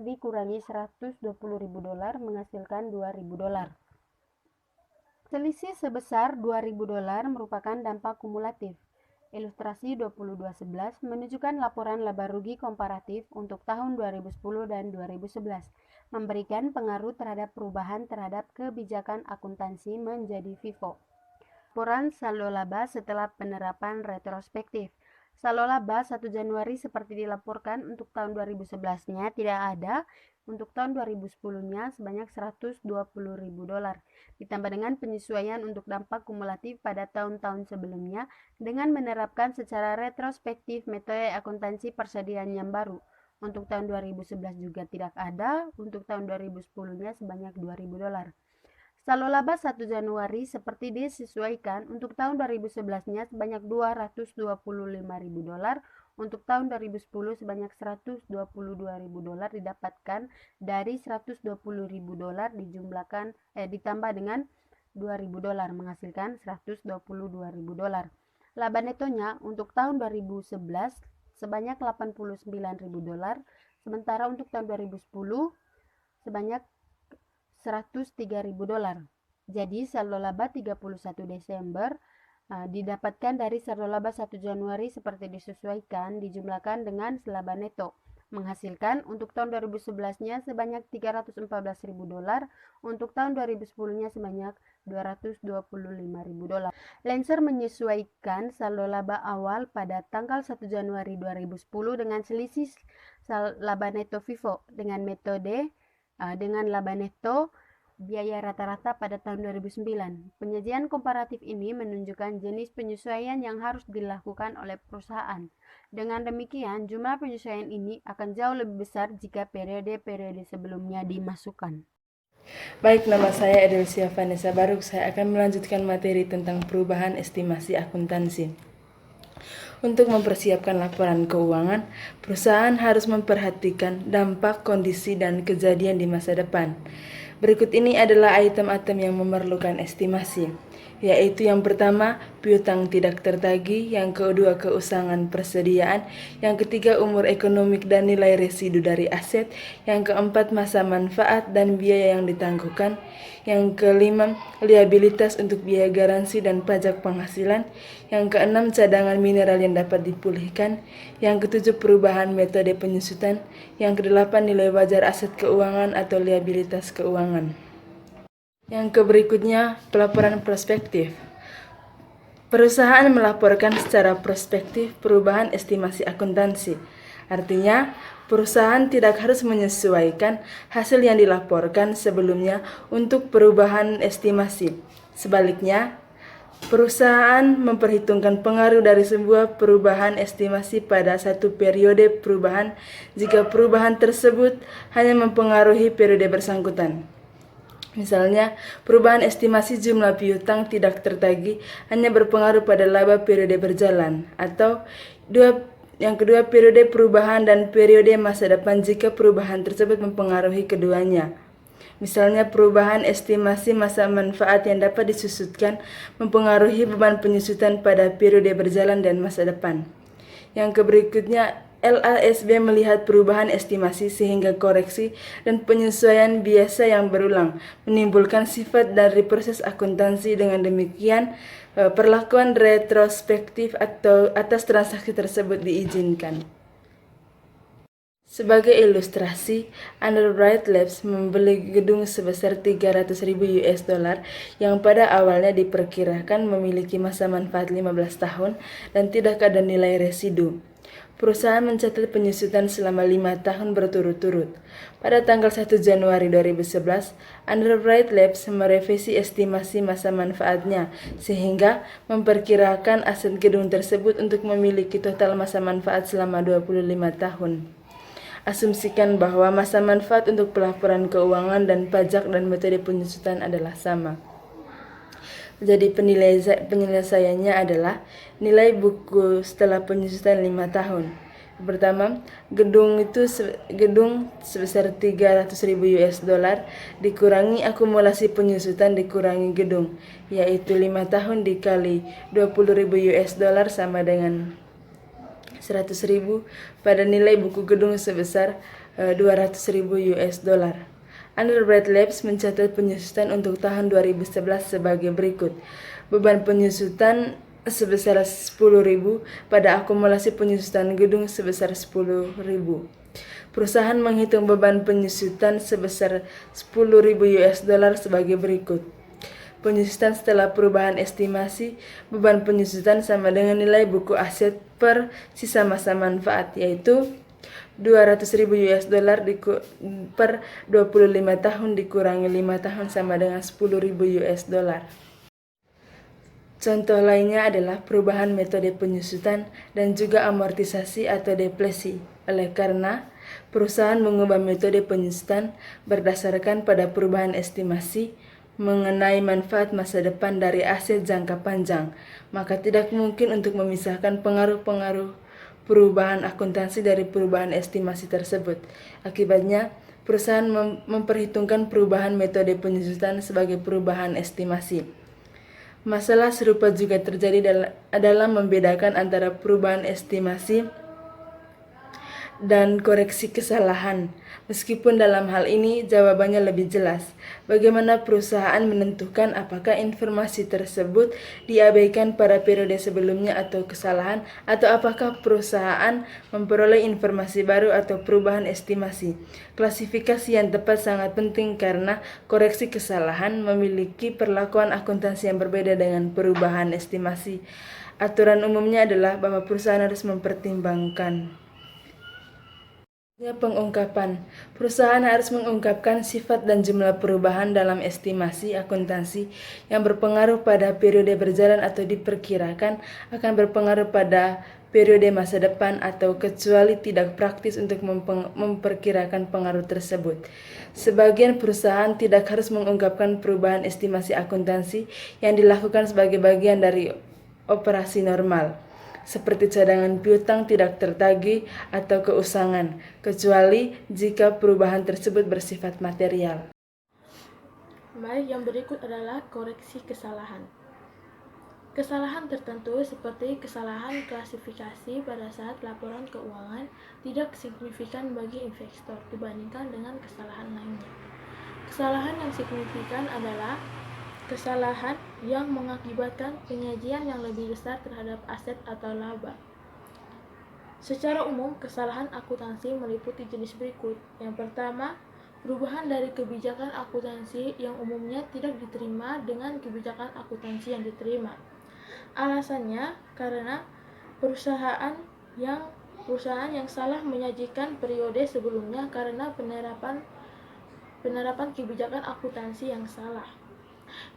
dikurangi $120.000 menghasilkan $2.000. Selisih sebesar $2.000 merupakan dampak kumulatif. Ilustrasi 2211 menunjukkan laporan laba rugi komparatif untuk tahun 2010 dan 2011, memberikan pengaruh terhadap perubahan terhadap kebijakan akuntansi menjadi FIFO. Laporan saldo laba setelah penerapan retrospektif. Saldo laba 1 Januari seperti dilaporkan untuk tahun 2011-nya tidak ada, untuk tahun 2010-nya sebanyak $120.000, ditambah dengan penyesuaian untuk dampak kumulatif pada tahun-tahun sebelumnya dengan menerapkan secara retrospektif metode akuntansi persediaan yang baru. Untuk tahun 2011 juga tidak ada, untuk tahun 2010-nya sebanyak $2.000. Saldo laba 1 Januari seperti disesuaikan untuk tahun 2011-nya sebanyak $225.000, untuk tahun 2010 sebanyak $122.000 didapatkan dari $120.000 ditambah dengan $2.000 menghasilkan $122.000. Laba netonya untuk tahun 2011 sebanyak $89.000, sementara untuk tahun 2010 sebanyak $103.000. Jadi saldo laba 31 Desember didapatkan dari saldo laba 1 Januari seperti disesuaikan dijumlahkan dengan laba neto, menghasilkan untuk tahun 2011-nya sebanyak $314.000, untuk tahun 2010-nya sebanyak $225.000. Lancer menyesuaikan saldo laba awal pada tanggal 1 Januari 2010 dengan selisih laba neto FIFO dengan metode dengan laba neto biaya rata-rata pada tahun 2009. Penyajian komparatif ini menunjukkan jenis penyesuaian yang harus dilakukan oleh perusahaan. Dengan demikian, jumlah penyesuaian ini akan jauh lebih besar jika periode-periode sebelumnya dimasukkan. Baik, nama saya Edelsia Vanessa Baruk. Saya akan melanjutkan materi tentang perubahan estimasi akuntansi. Untuk mempersiapkan laporan keuangan, perusahaan harus memperhatikan dampak, kondisi, dan kejadian di masa depan. Berikut ini adalah item-item yang memerlukan estimasi, yaitu yang pertama, piutang tidak tertagih, yang kedua, keusangan persediaan, yang ketiga, umur ekonomik dan nilai residu dari aset, yang keempat, masa manfaat dan biaya yang ditangguhkan, yang kelima, liabilitas untuk biaya garansi dan pajak penghasilan, yang keenam, cadangan mineral yang dapat dipulihkan, yang ketujuh, perubahan metode penyusutan, yang kedelapan, nilai wajar aset keuangan atau liabilitas keuangan. Yang berikutnya, pelaporan prospektif. Perusahaan melaporkan secara prospektif perubahan estimasi akuntansi. Artinya, perusahaan tidak harus menyesuaikan hasil yang dilaporkan sebelumnya untuk perubahan estimasi. Sebaliknya, perusahaan memperhitungkan pengaruh dari sebuah perubahan estimasi pada satu periode perubahan jika perubahan tersebut hanya mempengaruhi periode bersangkutan. Misalnya, perubahan estimasi jumlah piutang tidak tertagih hanya berpengaruh pada laba periode berjalan, atau yang kedua, periode perubahan dan periode masa depan jika perubahan tersebut mempengaruhi keduanya. Misalnya, perubahan estimasi masa manfaat yang dapat disusutkan mempengaruhi beban penyusutan pada periode berjalan dan masa depan. Yang berikutnya, LASB melihat perubahan estimasi sehingga koreksi dan penyesuaian biasa yang berulang menimbulkan sifat dari proses akuntansi. Dengan demikian, perlakuan retrospektif atau atas transaksi tersebut diizinkan. Sebagai ilustrasi, Underbright Labs membeli gedung sebesar 300.000 US dollar yang pada awalnya diperkirakan memiliki masa manfaat 15 tahun dan tidak ada nilai residu. Perusahaan mencatat penyusutan selama 5 tahun berturut-turut. Pada tanggal 1 Januari 2011, Underbright Labs merevisi estimasi masa manfaatnya sehingga memperkirakan aset gedung tersebut untuk memiliki total masa manfaat selama 25 tahun. Asumsikan bahwa masa manfaat untuk pelaporan keuangan dan pajak dan metode penyusutan adalah sama. Jadi penyelesaiannya adalah nilai buku setelah penyusutan 5 tahun. Pertama, gedung sebesar 300.000 US dollar dikurangi akumulasi penyusutan dikurangi gedung, yaitu 5 tahun dikali 20.000 US dollar sama dengan 100.000 pada nilai buku gedung sebesar 200.000 US dollar. Underbright Labs mencatat penyusutan untuk tahun 2011 sebagai berikut. Beban penyusutan sebesar 10.000 pada akumulasi penyusutan gedung sebesar 10.000. Perusahaan menghitung beban penyusutan sebesar 10.000 US dollar sebagai berikut. Penyusutan setelah perubahan estimasi, beban penyusutan sama dengan nilai buku aset per sisa masa manfaat, yaitu 200.000 US dollar per 25 tahun dikurangi 5 tahun sama dengan 10.000 US dollar. Contoh lainnya adalah perubahan metode penyusutan dan juga amortisasi atau depresi. Oleh karena perusahaan mengubah metode penyusutan berdasarkan pada perubahan estimasi mengenai manfaat masa depan dari aset jangka panjang, maka tidak mungkin untuk memisahkan pengaruh-pengaruh perubahan akuntansi dari perubahan estimasi tersebut. Akibatnya, perusahaan memperhitungkan perubahan metode penyusutan sebagai perubahan estimasi. Masalah serupa juga terjadi dalam membedakan antara perubahan estimasi dan koreksi kesalahan. Meskipun dalam hal ini jawabannya lebih jelas, bagaimana perusahaan menentukan apakah informasi tersebut diabaikan pada periode sebelumnya atau kesalahan, atau apakah perusahaan memperoleh informasi baru atau perubahan estimasi. Klasifikasi yang tepat sangat penting karena koreksi kesalahan memiliki perlakuan akuntansi yang berbeda dengan perubahan estimasi. Aturan umumnya adalah bahwa perusahaan harus mempertimbangkan pengungkapan. Perusahaan harus mengungkapkan sifat dan jumlah perubahan dalam estimasi akuntansi yang berpengaruh pada periode berjalan atau diperkirakan akan berpengaruh pada periode masa depan atau kecuali tidak praktis untuk memperkirakan pengaruh tersebut. Sebagian perusahaan tidak harus mengungkapkan perubahan estimasi akuntansi yang dilakukan sebagai bagian dari operasi normal, seperti cadangan piutang tidak tertagih atau keusangan, kecuali jika perubahan tersebut bersifat material. Baik, yang berikut adalah koreksi kesalahan. Kesalahan tertentu seperti kesalahan klasifikasi pada saat laporan keuangan tidak signifikan bagi investor dibandingkan dengan kesalahan lainnya. Kesalahan yang signifikan adalah kesalahan yang mengakibatkan penyajian yang lebih besar terhadap aset atau laba. Secara umum, kesalahan akuntansi meliputi jenis berikut. Yang pertama, perubahan dari kebijakan akuntansi yang umumnya tidak diterima dengan kebijakan akuntansi yang diterima. Alasannya karena perusahaan yang salah menyajikan periode sebelumnya karena penerapan kebijakan akuntansi yang salah.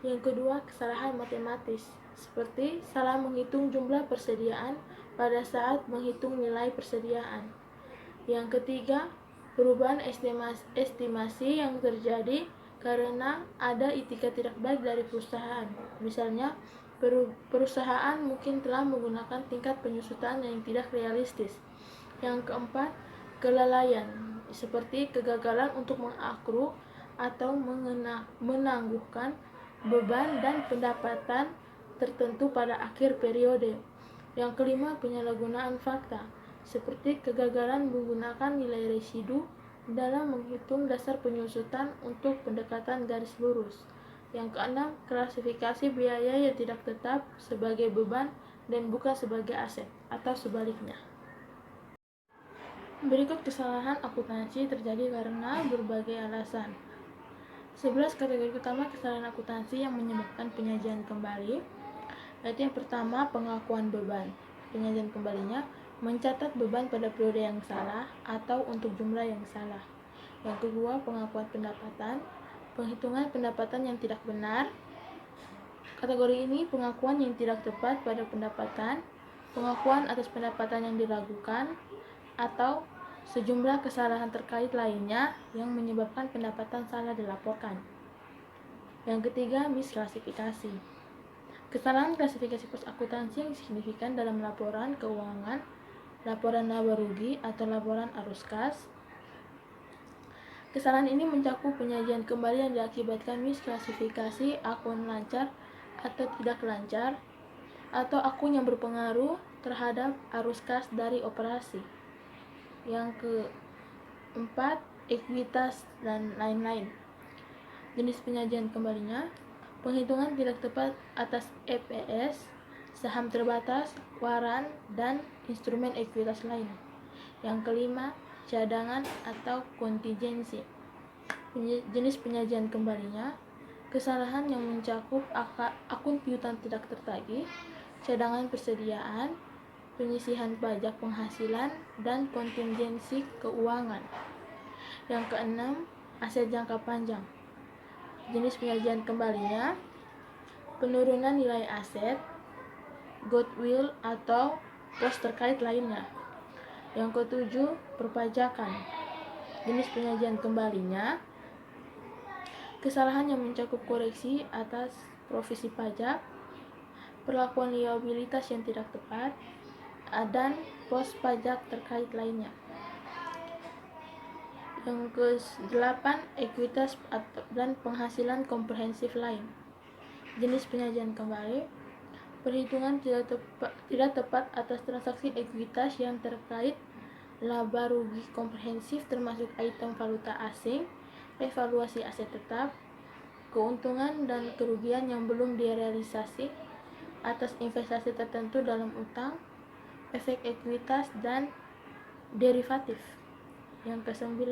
Yang kedua, kesalahan matematis, seperti salah menghitung jumlah persediaan pada saat menghitung nilai persediaan. Yang ketiga, perubahan estimasi yang terjadi karena ada etika tidak baik dari perusahaan. Misalnya, perusahaan mungkin telah menggunakan tingkat penyusutan yang tidak realistis. Yang keempat, kelalaian, seperti kegagalan untuk mengakru atau menangguhkan beban dan pendapatan tertentu pada akhir periode. Yang kelima, penyalahgunaan fakta, seperti kegagalan menggunakan nilai residu dalam menghitung dasar penyusutan untuk pendekatan garis lurus. Yang keenam, klasifikasi biaya yang tidak tetap sebagai beban dan bukan sebagai aset, atau sebaliknya. Berikut kesalahan akuntansi terjadi karena berbagai alasan. 11 kategori utama kesalahan akuntansi yang menyebabkan penyajian kembali, yaitu yang pertama, pengakuan beban. Penyajian kembalinya mencatat beban pada periode yang salah atau untuk jumlah yang salah. Yang kedua, pengakuan pendapatan. Penghitungan pendapatan yang tidak benar. Kategori ini pengakuan yang tidak tepat pada pendapatan, pengakuan atas pendapatan yang diragukan, atau sejumlah kesalahan terkait lainnya yang menyebabkan pendapatan salah dilaporkan. Yang ketiga, misklasifikasi. Kesalahan klasifikasi pos akuntansi yang signifikan dalam laporan keuangan, laporan laba rugi, atau laporan arus kas. Kesalahan ini mencakup penyajian kembali yang diakibatkan misklasifikasi akun lancar atau tidak lancar, atau akun yang berpengaruh terhadap arus kas dari operasi. Yang keempat, ekuitas dan lain-lain. Jenis penyajian kembalinya, penghitungan tidak tepat atas EPS, saham terbatas, waran, dan instrumen ekuitas lain. Yang kelima, cadangan atau kontingensi. Jenis penyajian kembalinya, kesalahan yang mencakup akun piutang tidak tertagih, cadangan persediaan, penyisihan pajak penghasilan, dan kontingensi keuangan. Yang keenam, aset jangka panjang. Jenis penyajian kembalinya, penurunan nilai aset, goodwill, atau pos terkait lainnya. Yang ketujuh, perpajakan. Jenis penyajian kembalinya, kesalahan yang mencakup koreksi atas provisi pajak, perlakuan liabilitas yang tidak tepat, dan pos pajak terkait lainnya. Yang ke-8, ekuitas dan penghasilan komprehensif lain. Jenis penyajian kembali, perhitungan tidak tepat atas transaksi ekuitas yang terkait laba rugi komprehensif termasuk item valuta asing, evaluasi aset tetap, keuntungan dan kerugian yang belum direalisasi atas investasi tertentu dalam utang, efek ekuitas, dan derivatif. Yang ke-9,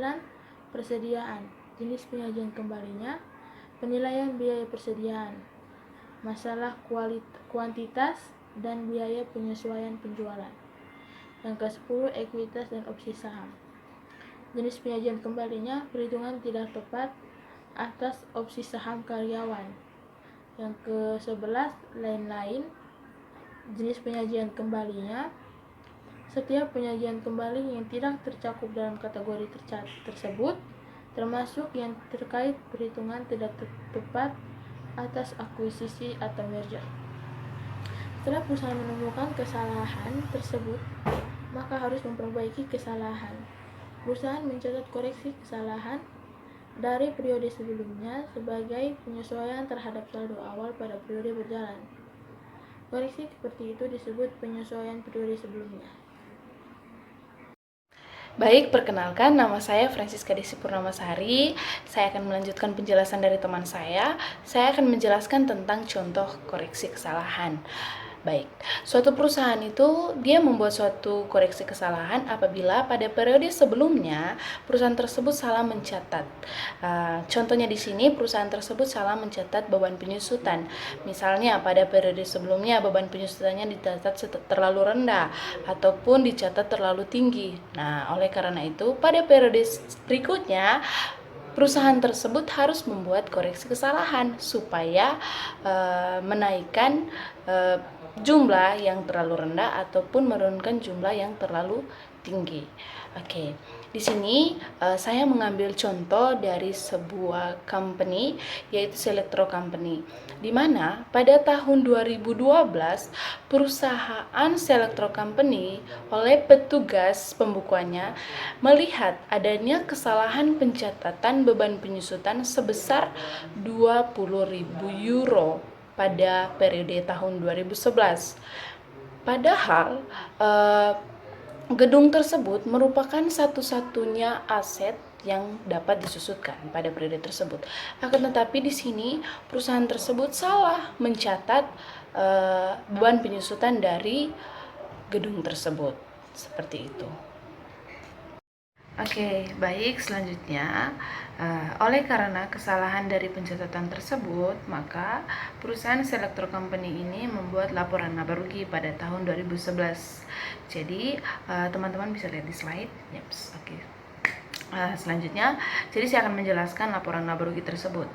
persediaan. Jenis penyajian kembalinya, penilaian biaya persediaan, masalah kuantitas, dan biaya penyesuaian penjualan. Yang ke-10, ekuitas dan opsi saham. Jenis penyajian kembalinya, perhitungan tidak tepat atas opsi saham karyawan. Yang ke-11, lain-lain. Jenis penyajian kembalinya, setiap penyajian kembali yang tidak tercakup dalam kategori tersebut, termasuk yang terkait perhitungan tidak tepat atas akuisisi atau merger. Setelah perusahaan menemukan kesalahan tersebut, maka harus memperbaiki kesalahan. Perusahaan mencatat koreksi kesalahan dari periode sebelumnya sebagai penyesuaian terhadap saldo awal pada periode berjalan. Koreksi seperti itu disebut penyesuaian periode sebelumnya. Baik, perkenalkan, nama saya Francisca Desi Purnamasari. Saya akan melanjutkan penjelasan dari teman saya. Saya akan menjelaskan tentang contoh koreksi kesalahan. Baik, suatu perusahaan itu dia membuat suatu koreksi kesalahan apabila pada periode sebelumnya perusahaan tersebut salah mencatat. Contohnya di sini perusahaan tersebut salah mencatat beban penyusutan. Misalnya pada periode sebelumnya beban penyusutannya dicatat terlalu rendah ataupun dicatat terlalu tinggi. Nah, oleh karena itu pada periode berikutnya perusahaan tersebut harus membuat koreksi kesalahan supaya menaikkan jumlah yang terlalu rendah ataupun menurunkan jumlah yang terlalu tinggi. Oke, di sini saya mengambil contoh dari sebuah company, yaitu Selectro Company, di mana pada tahun 2012 perusahaan Selectro Company oleh petugas pembukuannya melihat adanya kesalahan pencatatan beban penyusutan sebesar 20.000 euro pada periode tahun 2011. Padahal gedung tersebut merupakan satu-satunya aset yang dapat disusutkan pada periode tersebut. Akan tetapi di sini perusahaan tersebut salah mencatat beban penyusutan dari gedung tersebut. Seperti itu. Oke, baik. Selanjutnya, oleh karena kesalahan dari pencatatan tersebut, maka perusahaan Selectro Company ini membuat laporan laba rugi pada tahun 2011. Jadi, teman-teman bisa lihat di slide. Yeps, oke. Selanjutnya, jadi saya akan menjelaskan laporan laba rugi tersebut.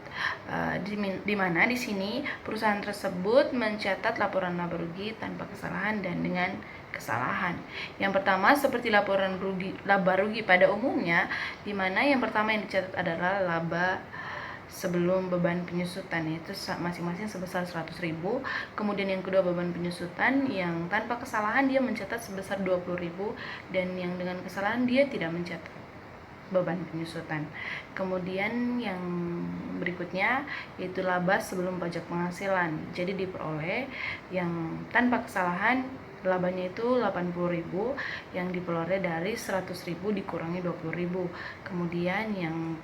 Di mana di sini perusahaan tersebut mencatat laporan laba rugi tanpa kesalahan dan dengan kesalahan. Yang pertama seperti laporan laba rugi pada umumnya, di mana yang pertama yang dicatat adalah laba sebelum beban penyusutan, yaitu masing-masing sebesar 100.000. Kemudian yang kedua beban penyusutan yang tanpa kesalahan dia mencatat sebesar 20.000, dan yang dengan kesalahan dia tidak mencatat beban penyusutan. Kemudian yang berikutnya yaitu laba sebelum pajak penghasilan. Jadi diperoleh yang tanpa kesalahan labanya itu 80.000, yang diperoleh dari 100.000 dikurangi 20.000. Kemudian yang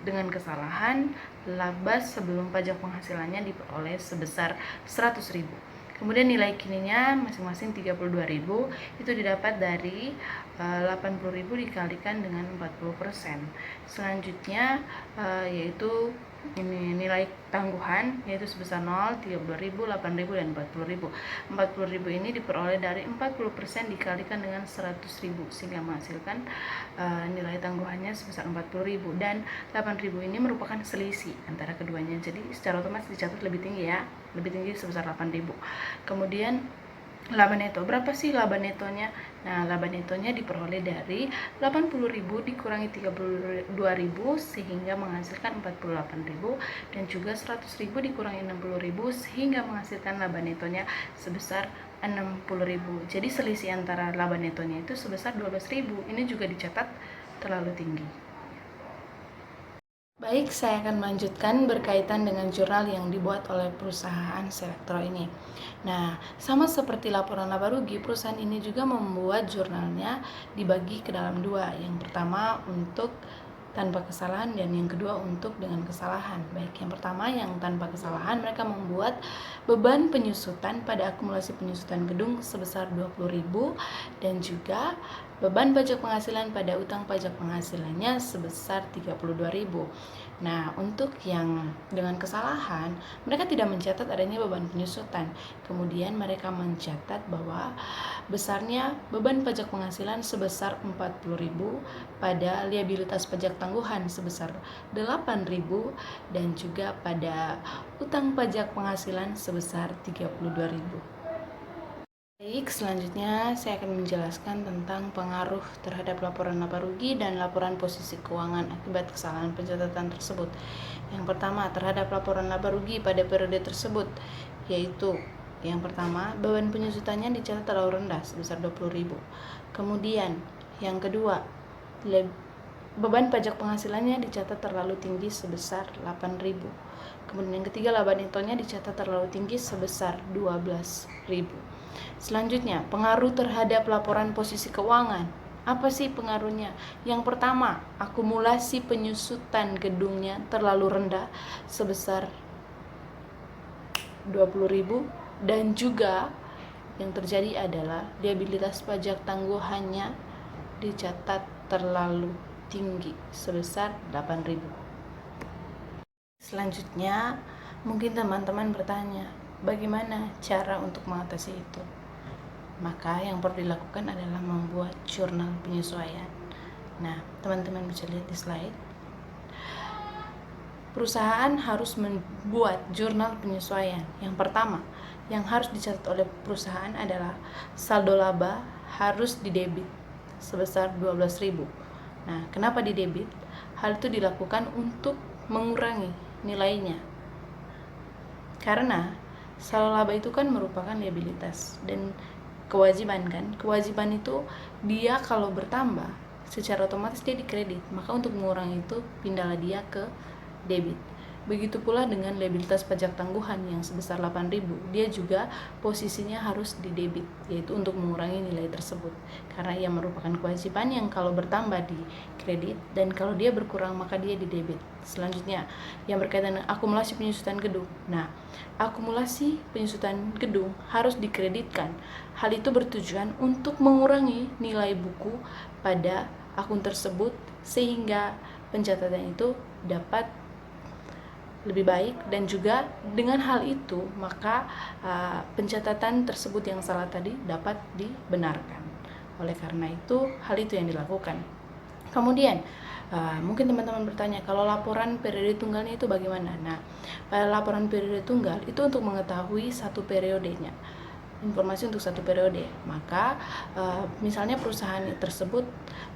dengan kesalahan laba sebelum pajak penghasilannya diperoleh sebesar 100.000. Kemudian nilai kininya masing-masing 32.000, itu didapat dari 80.000 dikalikan dengan 40%. Selanjutnya yaitu ini nilai tangguhan, yaitu sebesar 0, 32.000, 8.000, dan 40.000. 40.000 ini diperoleh dari 40% dikalikan dengan 100.000, sehingga menghasilkan nilai tangguhannya sebesar 40.000, dan 8.000 ini merupakan selisih antara keduanya. Jadi secara otomatis dicatat lebih tinggi ya, lebih tinggi sebesar 8.000. Kemudian laba neto, berapa sih laba netonya? Nah, laba netonya diperoleh dari 80.000 dikurangi 32.000 sehingga menghasilkan 48.000, dan juga 100.000 dikurangi 60.000 sehingga menghasilkan laba netonya sebesar 60.000. Jadi selisih antara laba netonya itu sebesar 12.000. Ini juga dicatat terlalu tinggi. Baik, saya akan melanjutkan berkaitan dengan jurnal yang dibuat oleh perusahaan Selectro ini. Nah, sama seperti laporan laba rugi, perusahaan ini juga membuat jurnalnya dibagi ke dalam dua. Yang pertama untuk tanpa kesalahan, dan yang kedua untuk dengan kesalahan. Baik, yang pertama yang tanpa kesalahan, mereka membuat beban penyusutan pada akumulasi penyusutan gedung sebesar 20.000, dan juga beban pajak penghasilan pada utang pajak penghasilannya sebesar 32.000. Nah, untuk yang dengan kesalahan, mereka tidak mencatat adanya beban penyusutan. Kemudian mereka mencatat bahwa besarnya beban pajak penghasilan sebesar 40.000 pada liabilitas pajak tangguhan sebesar 8.000, dan juga pada utang pajak penghasilan sebesar 32.000. Baik, selanjutnya saya akan menjelaskan tentang pengaruh terhadap laporan laba rugi dan laporan posisi keuangan akibat kesalahan pencatatan tersebut. Yang pertama, terhadap laporan laba rugi pada periode tersebut, yaitu yang pertama, beban penyusutannya dicatat terlalu rendah sebesar 20.000. Kemudian, yang kedua, beban pajak penghasilannya dicatat terlalu tinggi sebesar 8.000. Kemudian yang ketiga, laba netonya dicatat terlalu tinggi sebesar 12.000. Selanjutnya, pengaruh terhadap laporan posisi keuangan. Apa sih pengaruhnya? Yang pertama, akumulasi penyusutan gedungnya terlalu rendah sebesar 20.000, dan juga yang terjadi adalah liabilitas pajak tangguhannya dicatat terlalu tinggi sebesar 8.000. Selanjutnya, mungkin teman-teman bertanya, bagaimana cara untuk mengatasi itu? Maka yang perlu dilakukan adalah membuat jurnal penyesuaian. Nah, teman-teman bisa lihat di slide. Perusahaan harus membuat jurnal penyesuaian. Yang pertama, yang harus dicatat oleh perusahaan adalah saldo laba harus didebit sebesar 12.000. Nah, kenapa didebit? Hal itu dilakukan untuk mengurangi nilainya. Karena saldo laba itu kan merupakan liabilitas dan kewajiban kan. Kewajiban itu dia kalau bertambah secara otomatis dia dikredit. Maka untuk mengurangi itu pindahlah dia ke debit. Begitu pula dengan liabilitas pajak tangguhan yang sebesar 8.000, dia juga posisinya harus di debit, yaitu untuk mengurangi nilai tersebut. Karena ia merupakan kewajiban yang kalau bertambah di kredit, dan kalau dia berkurang maka dia di debit. Selanjutnya, yang berkaitan dengan akumulasi penyusutan gedung. Nah, akumulasi penyusutan gedung harus dikreditkan. Hal itu bertujuan untuk mengurangi nilai buku pada akun tersebut sehingga pencatatan itu dapat lebih baik, dan juga dengan hal itu maka pencatatan tersebut yang salah tadi dapat dibenarkan. Oleh karena itu hal itu yang dilakukan. Kemudian mungkin teman-teman bertanya, kalau laporan periode tunggalnya itu bagaimana? Nah, pada laporan periode tunggal itu untuk mengetahui satu periodenya, informasi untuk satu periode. Maka misalnya perusahaan tersebut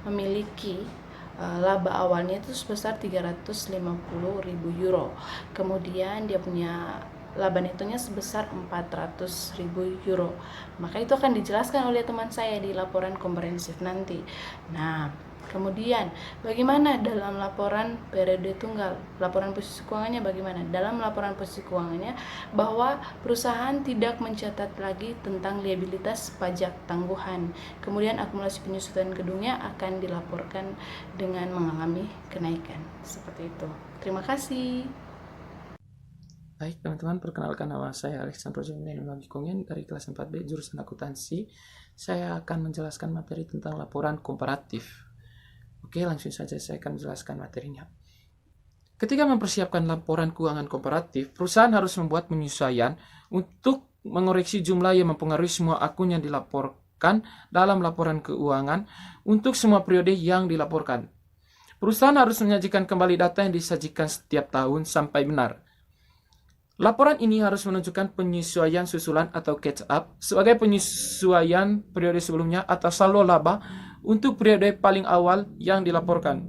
memiliki laba awalnya itu sebesar 350.000 euro. Kemudian dia punya laba netonya sebesar 400.000 euro. Maka itu akan dijelaskan oleh teman saya di laporan komprehensif nanti. Nah, kemudian bagaimana dalam laporan periode tunggal? Laporan posisi keuangannya bagaimana? Dalam laporan posisi keuangannya bahwa perusahaan tidak mencatat lagi tentang liabilitas pajak tangguhan. Kemudian akumulasi penyusutan gedungnya akan dilaporkan dengan mengalami kenaikan. Seperti itu. Terima kasih. Baik teman-teman, perkenalkan nama saya Alexandro Jomini Magikongen dari kelas 4B jurusan akuntansi. Saya akan menjelaskan materi tentang laporan komparatif. Oke, langsung saja saya akan menjelaskan materinya. Ketika mempersiapkan laporan keuangan komparatif, perusahaan harus membuat penyesuaian untuk mengoreksi jumlah yang mempengaruhi semua akun yang dilaporkan dalam laporan keuangan untuk semua periode yang dilaporkan. Perusahaan harus menyajikan kembali data yang disajikan setiap tahun sampai benar. Laporan ini harus menunjukkan penyesuaian susulan atau catch up sebagai penyesuaian periode sebelumnya atau saldo laba untuk periode paling awal yang dilaporkan.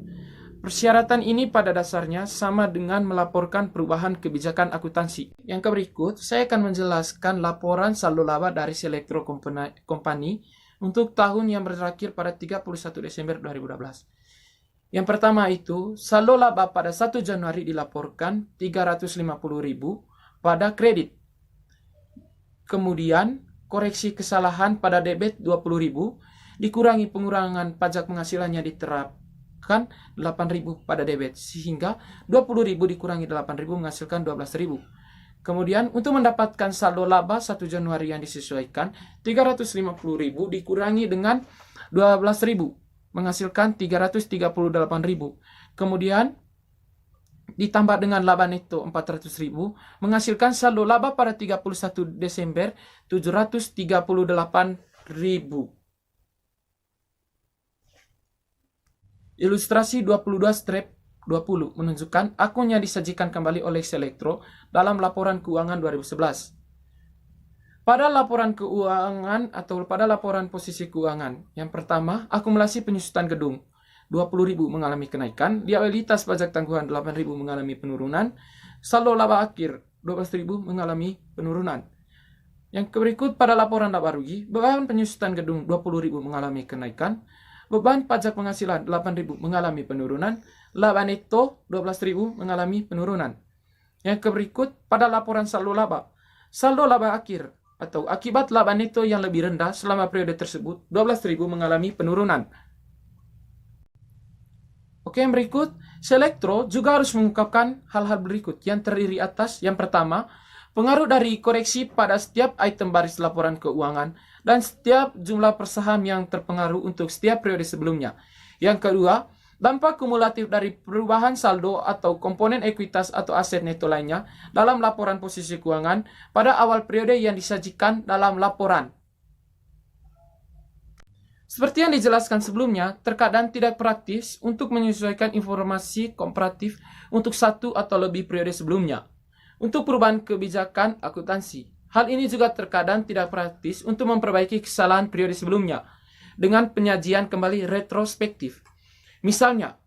Persyaratan ini pada dasarnya sama dengan melaporkan perubahan kebijakan akuntansi. Yang berikut, saya akan menjelaskan laporan saldo laba dari Selectro Company untuk tahun yang berakhir pada 31 Desember 2012. Yang pertama itu, saldo laba pada 1 Januari dilaporkan 350.000 pada kredit. Kemudian, koreksi kesalahan pada debit 20.000 dikurangi pengurangan pajak penghasilannya diterapkan 8.000 pada debit, sehingga 20.000 dikurangi 8.000 menghasilkan 12.000. Kemudian untuk mendapatkan saldo laba 1 Januari yang disesuaikan, 350.000 dikurangi dengan 12.000 menghasilkan 338.000. Kemudian ditambah dengan laba neto 400.000 menghasilkan saldo laba pada 31 Desember 738.000. Ilustrasi 22/20 menunjukkan akun yang disajikan kembali oleh Selectro dalam laporan keuangan 2011. Pada laporan keuangan atau pada laporan posisi keuangan, yang pertama, akumulasi penyusutan gedung 20.000 mengalami kenaikan, liabilitas pajak tangguhan 8.000 mengalami penurunan, saldo laba akhir 12.000 mengalami penurunan. Yang berikut pada laporan laba rugi, beban penyusutan gedung 20.000 mengalami kenaikan, beban pajak penghasilan 8.000 mengalami penurunan, laba neto 12.000 mengalami penurunan. Yang berikut pada laporan saldo laba akhir atau akibat laba neto yang lebih rendah selama periode tersebut 12.000 mengalami penurunan. Oke, yang berikut, Selectro juga harus mengungkapkan hal-hal berikut yang terdiri atas. Yang pertama, pengaruh dari koreksi pada setiap item baris laporan keuangan dan setiap jumlah persaham yang terpengaruh untuk setiap periode sebelumnya. Yang kedua, dampak kumulatif dari perubahan saldo atau komponen ekuitas atau aset neto lainnya dalam laporan posisi keuangan pada awal periode yang disajikan dalam laporan. Seperti yang dijelaskan sebelumnya, terkadang tidak praktis untuk menyesuaikan informasi komparatif untuk satu atau lebih periode sebelumnya untuk perubahan kebijakan akuntansi. Hal ini juga terkadang tidak praktis untuk memperbaiki kesalahan periode sebelumnya dengan penyajian kembali retrospektif. Misalnya,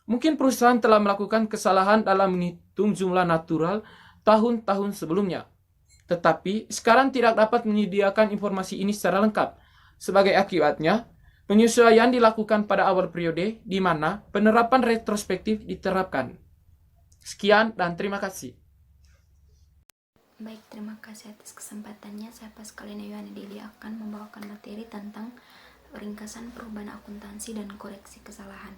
mungkin perusahaan telah melakukan kesalahan dalam menghitung jumlah natural tahun-tahun sebelumnya, tetapi sekarang tidak dapat menyediakan informasi ini secara lengkap. Sebagai akibatnya, penyesuaian dilakukan pada awal periode di mana penerapan retrospektif diterapkan. Sekian dan terima kasih. Baik, terima kasih atas kesempatannya. Saya Pascaline Yohana Deli akan membawakan materi tentang ringkasan perubahan akuntansi dan koreksi kesalahan.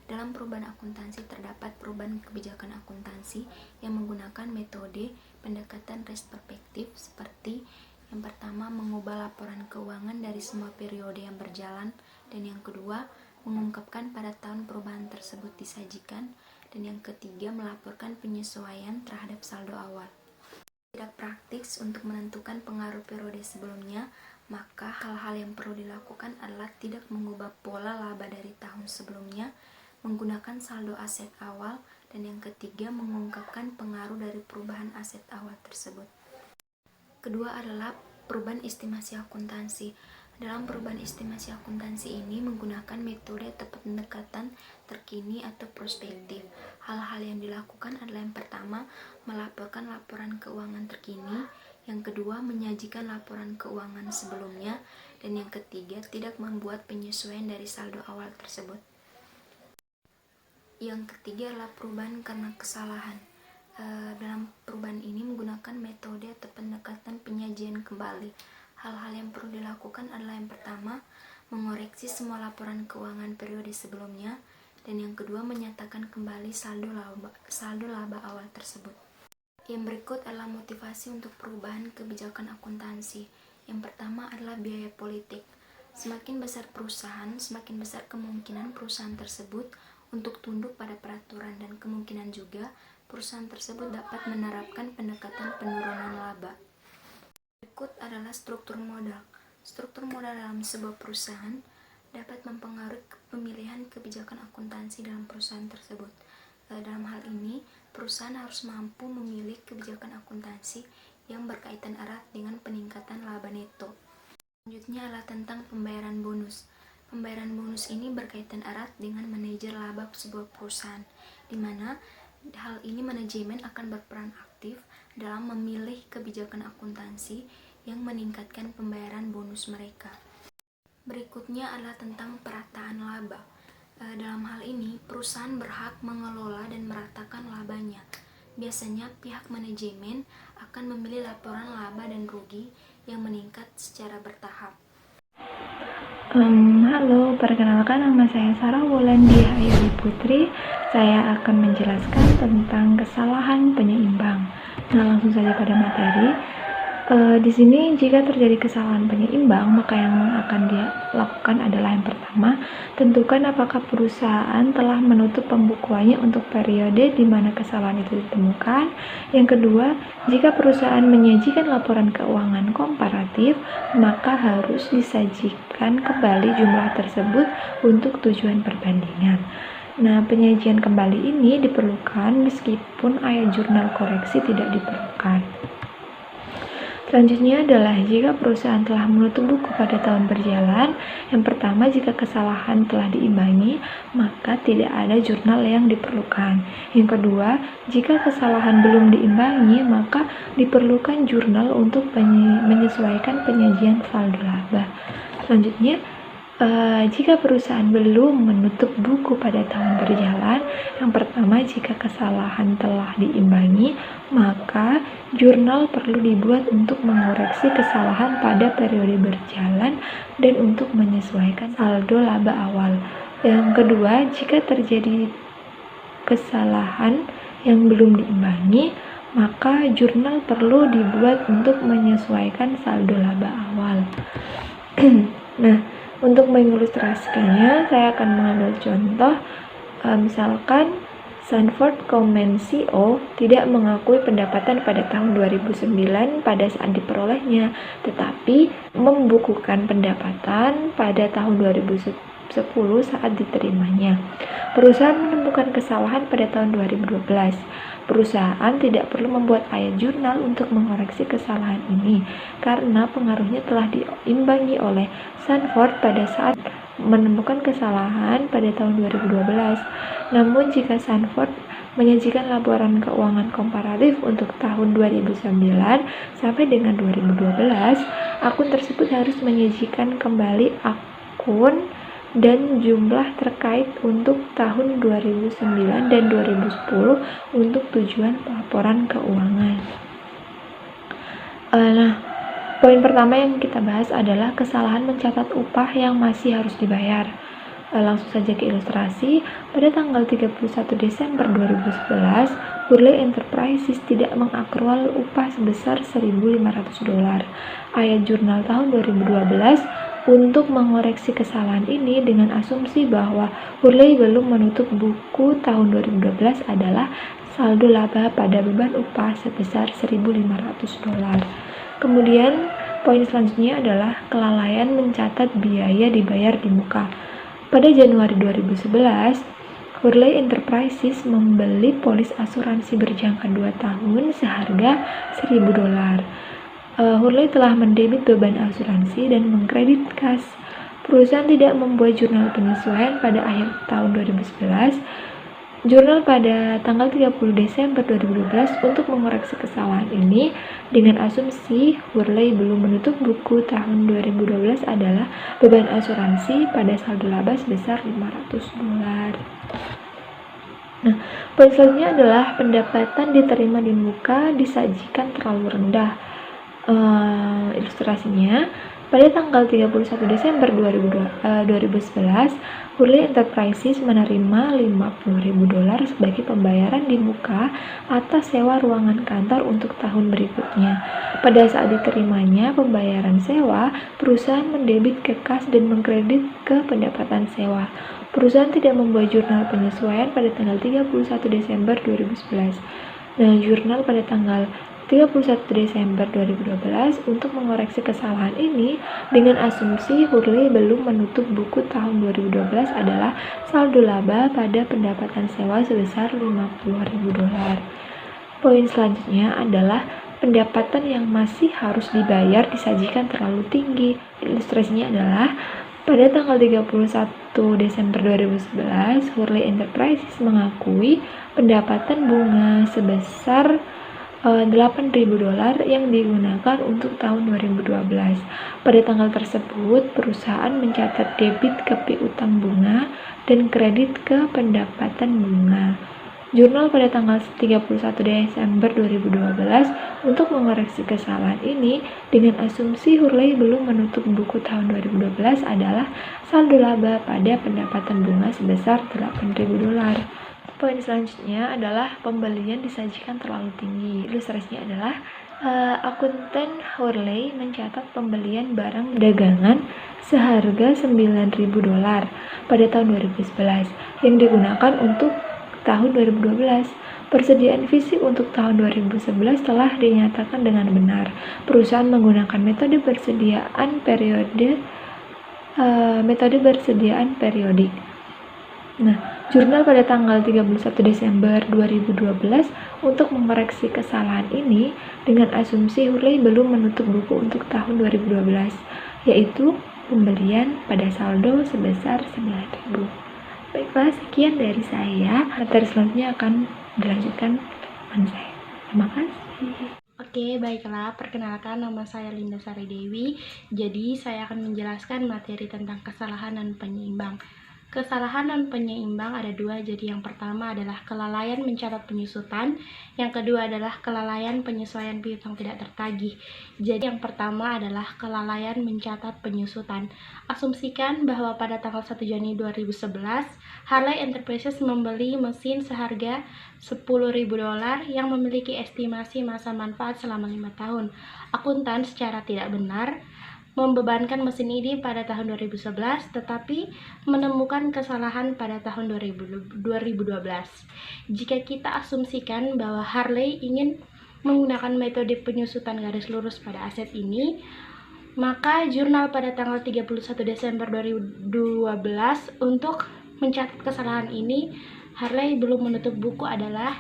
Dalam perubahan akuntansi terdapat perubahan kebijakan akuntansi yang menggunakan metode pendekatan retrospektif seperti yang pertama, mengubah laporan keuangan dari semua periode yang berjalan, dan yang kedua, mengungkapkan pada tahun perubahan tersebut disajikan, dan yang ketiga melaporkan penyesuaian terhadap saldo awal. Tidak praktis untuk menentukan pengaruh periode sebelumnya, maka hal-hal yang perlu dilakukan adalah tidak mengubah pola laba dari tahun sebelumnya, menggunakan saldo aset awal, dan yang ketiga mengungkapkan pengaruh dari perubahan aset awal tersebut. Kedua adalah perubahan estimasi akuntansi. Dalam perubahan estimasi akuntansi ini menggunakan metode atau pendekatan terkini atau prospektif. Hal-hal yang dilakukan adalah yang pertama, melaporkan laporan keuangan terkini, yang kedua, menyajikan laporan keuangan sebelumnya, dan yang ketiga, tidak membuat penyesuaian dari saldo awal tersebut. Yang ketiga adalah perubahan karena kesalahan. Dalam perubahan ini menggunakan metode atau pendekatan penyajian kembali. Hal-hal yang perlu dilakukan adalah yang pertama, mengoreksi semua laporan keuangan periode sebelumnya, dan yang kedua, menyatakan kembali saldo laba awal tersebut. Yang berikut adalah motivasi untuk perubahan kebijakan akuntansi. Yang pertama adalah biaya politik. Semakin besar perusahaan, semakin besar kemungkinan perusahaan tersebut untuk tunduk pada peraturan, dan kemungkinan juga perusahaan tersebut dapat menerapkan pendekatan penurunan laba. Berikut adalah struktur modal. Struktur modal dalam sebuah perusahaan dapat mempengaruhi pemilihan kebijakan akuntansi dalam perusahaan tersebut. Dalam hal ini, perusahaan harus mampu memilih kebijakan akuntansi yang berkaitan erat dengan peningkatan laba neto. Selanjutnya adalah tentang pembayaran bonus. Pembayaran bonus ini berkaitan erat dengan manajer laba sebuah perusahaan, di mana hal ini manajemen akan berperan aktif dalam memilih kebijakan akuntansi yang meningkatkan pembayaran bonus mereka. Berikutnya adalah tentang perataan laba. Dalam hal ini, perusahaan berhak mengelola dan meratakan labanya. Biasanya pihak manajemen akan memilih laporan laba dan rugi yang meningkat secara bertahap. Halo, perkenalkan nama saya Sarah Wulandia Ayuri Putri. Saya akan menjelaskan tentang kesalahan penyeimbang. Nah, langsung saja pada materi. Di sini jika terjadi kesalahan penyeimbang, maka yang akan dilakukan adalah yang pertama, tentukan apakah perusahaan telah menutup pembukuannya untuk periode di mana kesalahan itu ditemukan. Yang kedua, jika perusahaan menyajikan laporan keuangan komparatif, maka harus disajikan kembali jumlah tersebut untuk tujuan perbandingan. Nah, penyajian kembali ini diperlukan meskipun ayat jurnal koreksi tidak diperlukan. Selanjutnya adalah jika perusahaan telah menutup buku pada tahun berjalan. Yang pertama, jika kesalahan telah diimbangi, maka tidak ada jurnal yang diperlukan. Yang kedua, jika kesalahan belum diimbangi, maka diperlukan jurnal untuk menyesuaikan penyajian saldo laba. Selanjutnya, jika perusahaan belum menutup buku pada tahun berjalan, yang pertama, jika kesalahan telah diimbangi, maka jurnal perlu dibuat untuk mengoreksi kesalahan pada periode berjalan dan untuk menyesuaikan saldo laba awal. Yang kedua, jika terjadi kesalahan yang belum diimbangi, maka jurnal perlu dibuat untuk menyesuaikan saldo laba awal. Nah, untuk mengilustrasikannya, saya akan mengambil contoh, misalkan Sanford Common CO tidak mengakui pendapatan pada tahun 2009 pada saat diperolehnya, tetapi membukukan pendapatan pada tahun 2010 saat diterimanya. Perusahaan menemukan kesalahan pada tahun 2012. Perusahaan tidak perlu membuat ayat jurnal untuk mengoreksi kesalahan ini karena pengaruhnya telah diimbangi oleh Sanford pada saat menemukan kesalahan pada tahun 2012. Namun jika Sanford menyajikan laporan keuangan komparatif untuk tahun 2009 sampai dengan 2012, akun tersebut harus menyajikan kembali akun dan jumlah terkait untuk tahun 2009 dan 2010 untuk tujuan laporan keuangan. Nah, poin pertama yang kita bahas adalah kesalahan mencatat upah yang masih harus dibayar. Langsung saja ke ilustrasi. Pada tanggal 31 Desember 2011, Hurley Enterprises tidak mengakrual upah sebesar $1.500. Ayat jurnal tahun 2012 untuk mengoreksi kesalahan ini dengan asumsi bahwa Hurley belum menutup buku tahun 2012 adalah saldo laba pada beban upah sebesar $1.500. Kemudian poin selanjutnya adalah kelalaian mencatat biaya dibayar di muka. Pada Januari 2011, Hurley Enterprises membeli polis asuransi berjangka 2 tahun seharga $1.000. Hurley telah mendebit beban asuransi dan mengkredit kas. Perusahaan tidak membuat jurnal penyesuaian pada akhir tahun 2011. Jurnal pada tanggal 30 Desember 2012 untuk mengoreksi kesalahan ini dengan asumsi Hurley belum menutup buku tahun 2012 adalah beban asuransi pada saldo laba sebesar $500. Nah, poin selanjutnya adalah pendapatan diterima di muka disajikan terlalu rendah. Ilustrasinya, pada tanggal 31 Desember 2011, Hurley Enterprises menerima $50.000 sebagai pembayaran di muka atas sewa ruangan kantor untuk tahun berikutnya. Pada saat diterimanya pembayaran sewa, perusahaan mendebit ke kas dan mengkredit ke pendapatan sewa. Perusahaan tidak membuat jurnal penyesuaian pada tanggal 31 Desember 2011. Nah, jurnal pada tanggal 31 Desember 2012 untuk mengoreksi kesalahan ini dengan asumsi Hurley belum menutup buku tahun 2012 adalah saldo laba pada pendapatan sewa sebesar $50.000. Poin selanjutnya adalah pendapatan yang masih harus dibayar disajikan terlalu tinggi. Ilustrasinya adalah pada tanggal 31 Desember 2011, Hurley Enterprises mengakui pendapatan bunga sebesar $8.000 yang digunakan untuk tahun 2012. Pada tanggal tersebut, perusahaan mencatat debit ke piutang bunga dan kredit ke pendapatan bunga. Jurnal pada tanggal 31 Desember 2012 untuk mengoreksi kesalahan ini dengan asumsi Hurley belum menutup buku tahun 2012 adalah saldo laba pada pendapatan bunga sebesar $8.000. Poin selanjutnya adalah pembelian disajikan terlalu tinggi. Ilustrasinya adalah akuntan Hurley mencatat pembelian barang dagangan seharga $9.000 pada tahun 2011 yang digunakan untuk tahun 2012. Persediaan fisik untuk tahun 2011 telah dinyatakan dengan benar. Perusahaan menggunakan metode persediaan periodik. Nah, jurnal pada tanggal 31 Desember 2012 untuk mengoreksi kesalahan ini dengan asumsi Hurley belum menutup buku untuk tahun 2012, yaitu pembelian pada saldo sebesar $9.000. Baiklah, sekian dari saya. Materi selanjutnya akan dilanjutkan teman saya. Terima kasih. Oke, baiklah. Perkenalkan, nama saya Linda Sari Dewi. Jadi, saya akan menjelaskan materi tentang kesalahan dan penyeimbang. Kesalahan dan penyeimbang ada dua, jadi yang pertama adalah kelalaian mencatat penyusutan, yang kedua adalah kelalaian penyesuaian piutang tidak tertagih. Jadi yang pertama adalah kelalaian mencatat penyusutan. Asumsikan bahwa pada tanggal 1 Juni 2011, Hurley Enterprises membeli mesin seharga $10.000 yang memiliki estimasi masa manfaat selama 5 tahun. Akuntan secara tidak benar membebankan mesin ini pada tahun 2011 tetapi menemukan kesalahan pada tahun 2012. Jika kita asumsikan bahwa Hurley ingin menggunakan metode penyusutan garis lurus pada aset ini, maka jurnal pada tanggal 31 Desember 2012 untuk mencatat kesalahan ini, Hurley belum menutup buku adalah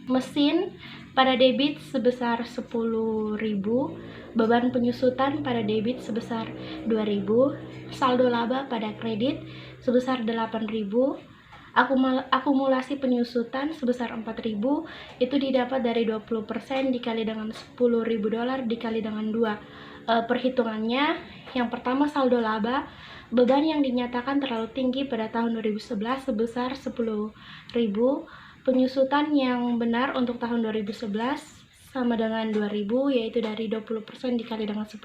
mesin pada debit sebesar $10.000, beban penyusutan pada debit sebesar $2.000, saldo laba pada kredit sebesar $8.000, akumulasi penyusutan sebesar $4.000, itu didapat dari 20% dikali dengan $10.000 dikali dengan 2. Perhitungannya, yang pertama saldo laba, beban yang dinyatakan terlalu tinggi pada tahun 2011 sebesar $10.000, penyusutan yang benar untuk tahun 2011 sama dengan 2.000, yaitu dari 20% dikali dengan 10.000.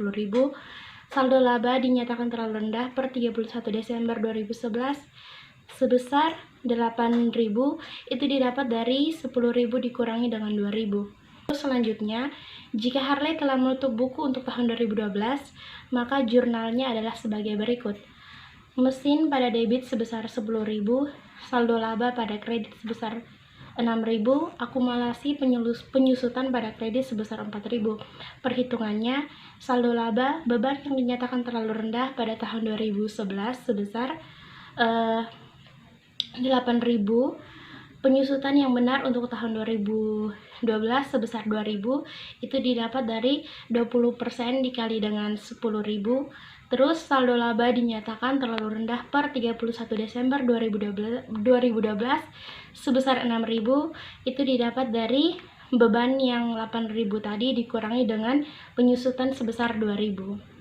Saldo laba dinyatakan terlalu rendah per 31 Desember 2011 sebesar 8.000, itu didapat dari 10.000 dikurangi dengan 2.000. Selanjutnya, jika Harley telah menutup buku untuk tahun 2012, maka jurnalnya adalah sebagai berikut. Mesin pada debit sebesar 10.000, saldo laba pada kredit sebesar 6.000, akumulasi penyusutan pada kredit sebesar 4.000. Perhitungannya, saldo laba beban yang dinyatakan terlalu rendah pada tahun 2011 sebesar 8.000, penyusutan yang benar untuk tahun 2012 sebesar 2.000, itu didapat dari 20% dikali dengan 10.000. Terus saldo laba dinyatakan terlalu rendah per 31 Desember 2012 sebesar 6.000, itu didapat dari beban yang 8.000 tadi dikurangi dengan penyusutan sebesar 2.000.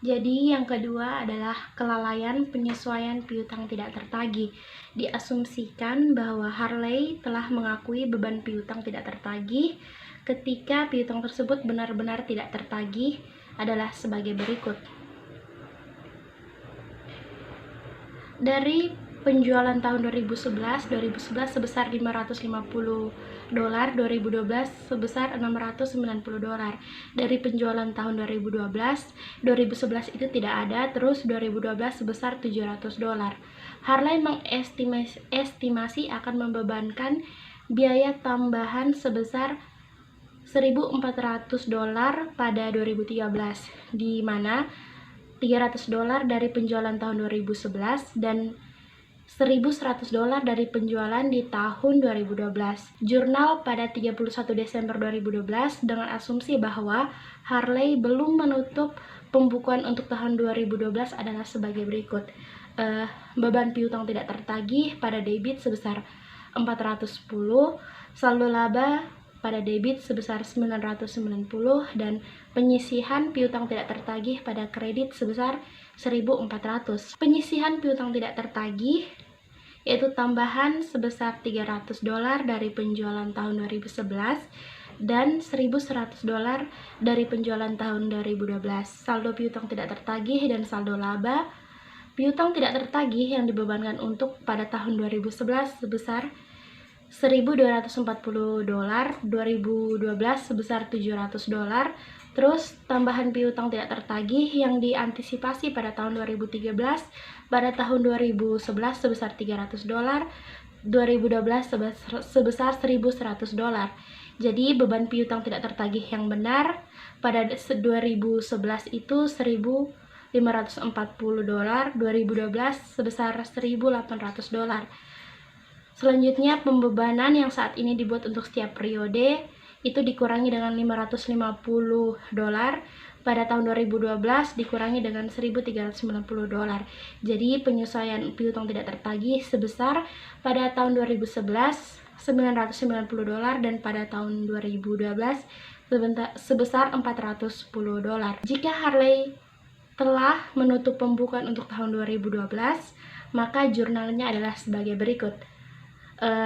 Jadi yang kedua adalah kelalaian penyesuaian piutang tidak tertagih. Diasumsikan bahwa Harley telah mengakui beban piutang tidak tertagih ketika piutang tersebut benar-benar tidak tertagih adalah sebagai berikut. Dari penjualan tahun 2011 sebesar $550, 2012 sebesar $690. Dari penjualan tahun 2011 itu tidak ada, terus 2012 sebesar $700. Harley mengestimasi akan membebankan biaya tambahan sebesar $1.400 pada 2013, di mana $300 dari penjualan tahun 2011 dan $1.100 dari penjualan di tahun 2012. Jurnal pada 31 Desember 2012 dengan asumsi bahwa Harley belum menutup pembukuan untuk tahun 2012 adalah sebagai berikut. Beban piutang tidak tertagih pada debit sebesar 410, saldo laba pada debit sebesar 990, dan penyisihan piutang tidak tertagih pada kredit sebesar 1.400. Penyisihan piutang tidak tertagih yaitu tambahan sebesar $300 dari penjualan tahun 2011 dan $1.100 dari penjualan tahun 2012. Saldo piutang tidak tertagih dan saldo laba. Piutang tidak tertagih yang dibebankan untuk pada tahun 2011 sebesar $1.240, 2012 sebesar $700. Terus tambahan piutang tidak tertagih yang diantisipasi pada tahun 2013 pada tahun 2011 sebesar $300, 2012 sebesar $1.100. Jadi beban piutang tidak tertagih yang benar pada 2011 itu $1.540, 2012 sebesar $1.800. Selanjutnya, pembebanan yang saat ini dibuat untuk setiap periode itu dikurangi dengan $550 pada tahun 2012 dikurangi dengan $1.390. Jadi penyesuaian piutang tidak tertagih sebesar pada tahun 2011 $990 dan pada tahun 2012 sebesar $410. Jika Harley telah menutup pembukuan untuk tahun 2012, maka jurnalnya adalah sebagai berikut.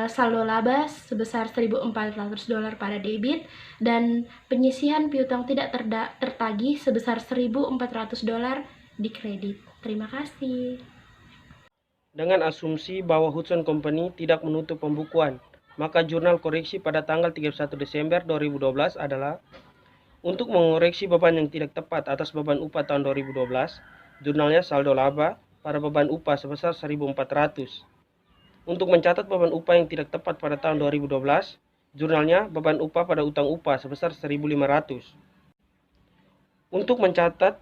Saldo laba sebesar $1.400 pada debit dan penyisihan piutang tidak tertagih sebesar $1.400 di kredit. Terima kasih. Dengan asumsi bahwa Hudson Company tidak menutup pembukuan, maka jurnal koreksi pada tanggal 31 Desember 2012 adalah untuk mengoreksi beban yang tidak tepat atas beban upah tahun 2012, jurnalnya saldo laba pada beban upah sebesar 1.400. Untuk mencatat beban upah yang tidak tepat pada tahun 2012, jurnalnya beban upah pada utang upah sebesar 1.500. Untuk mencatat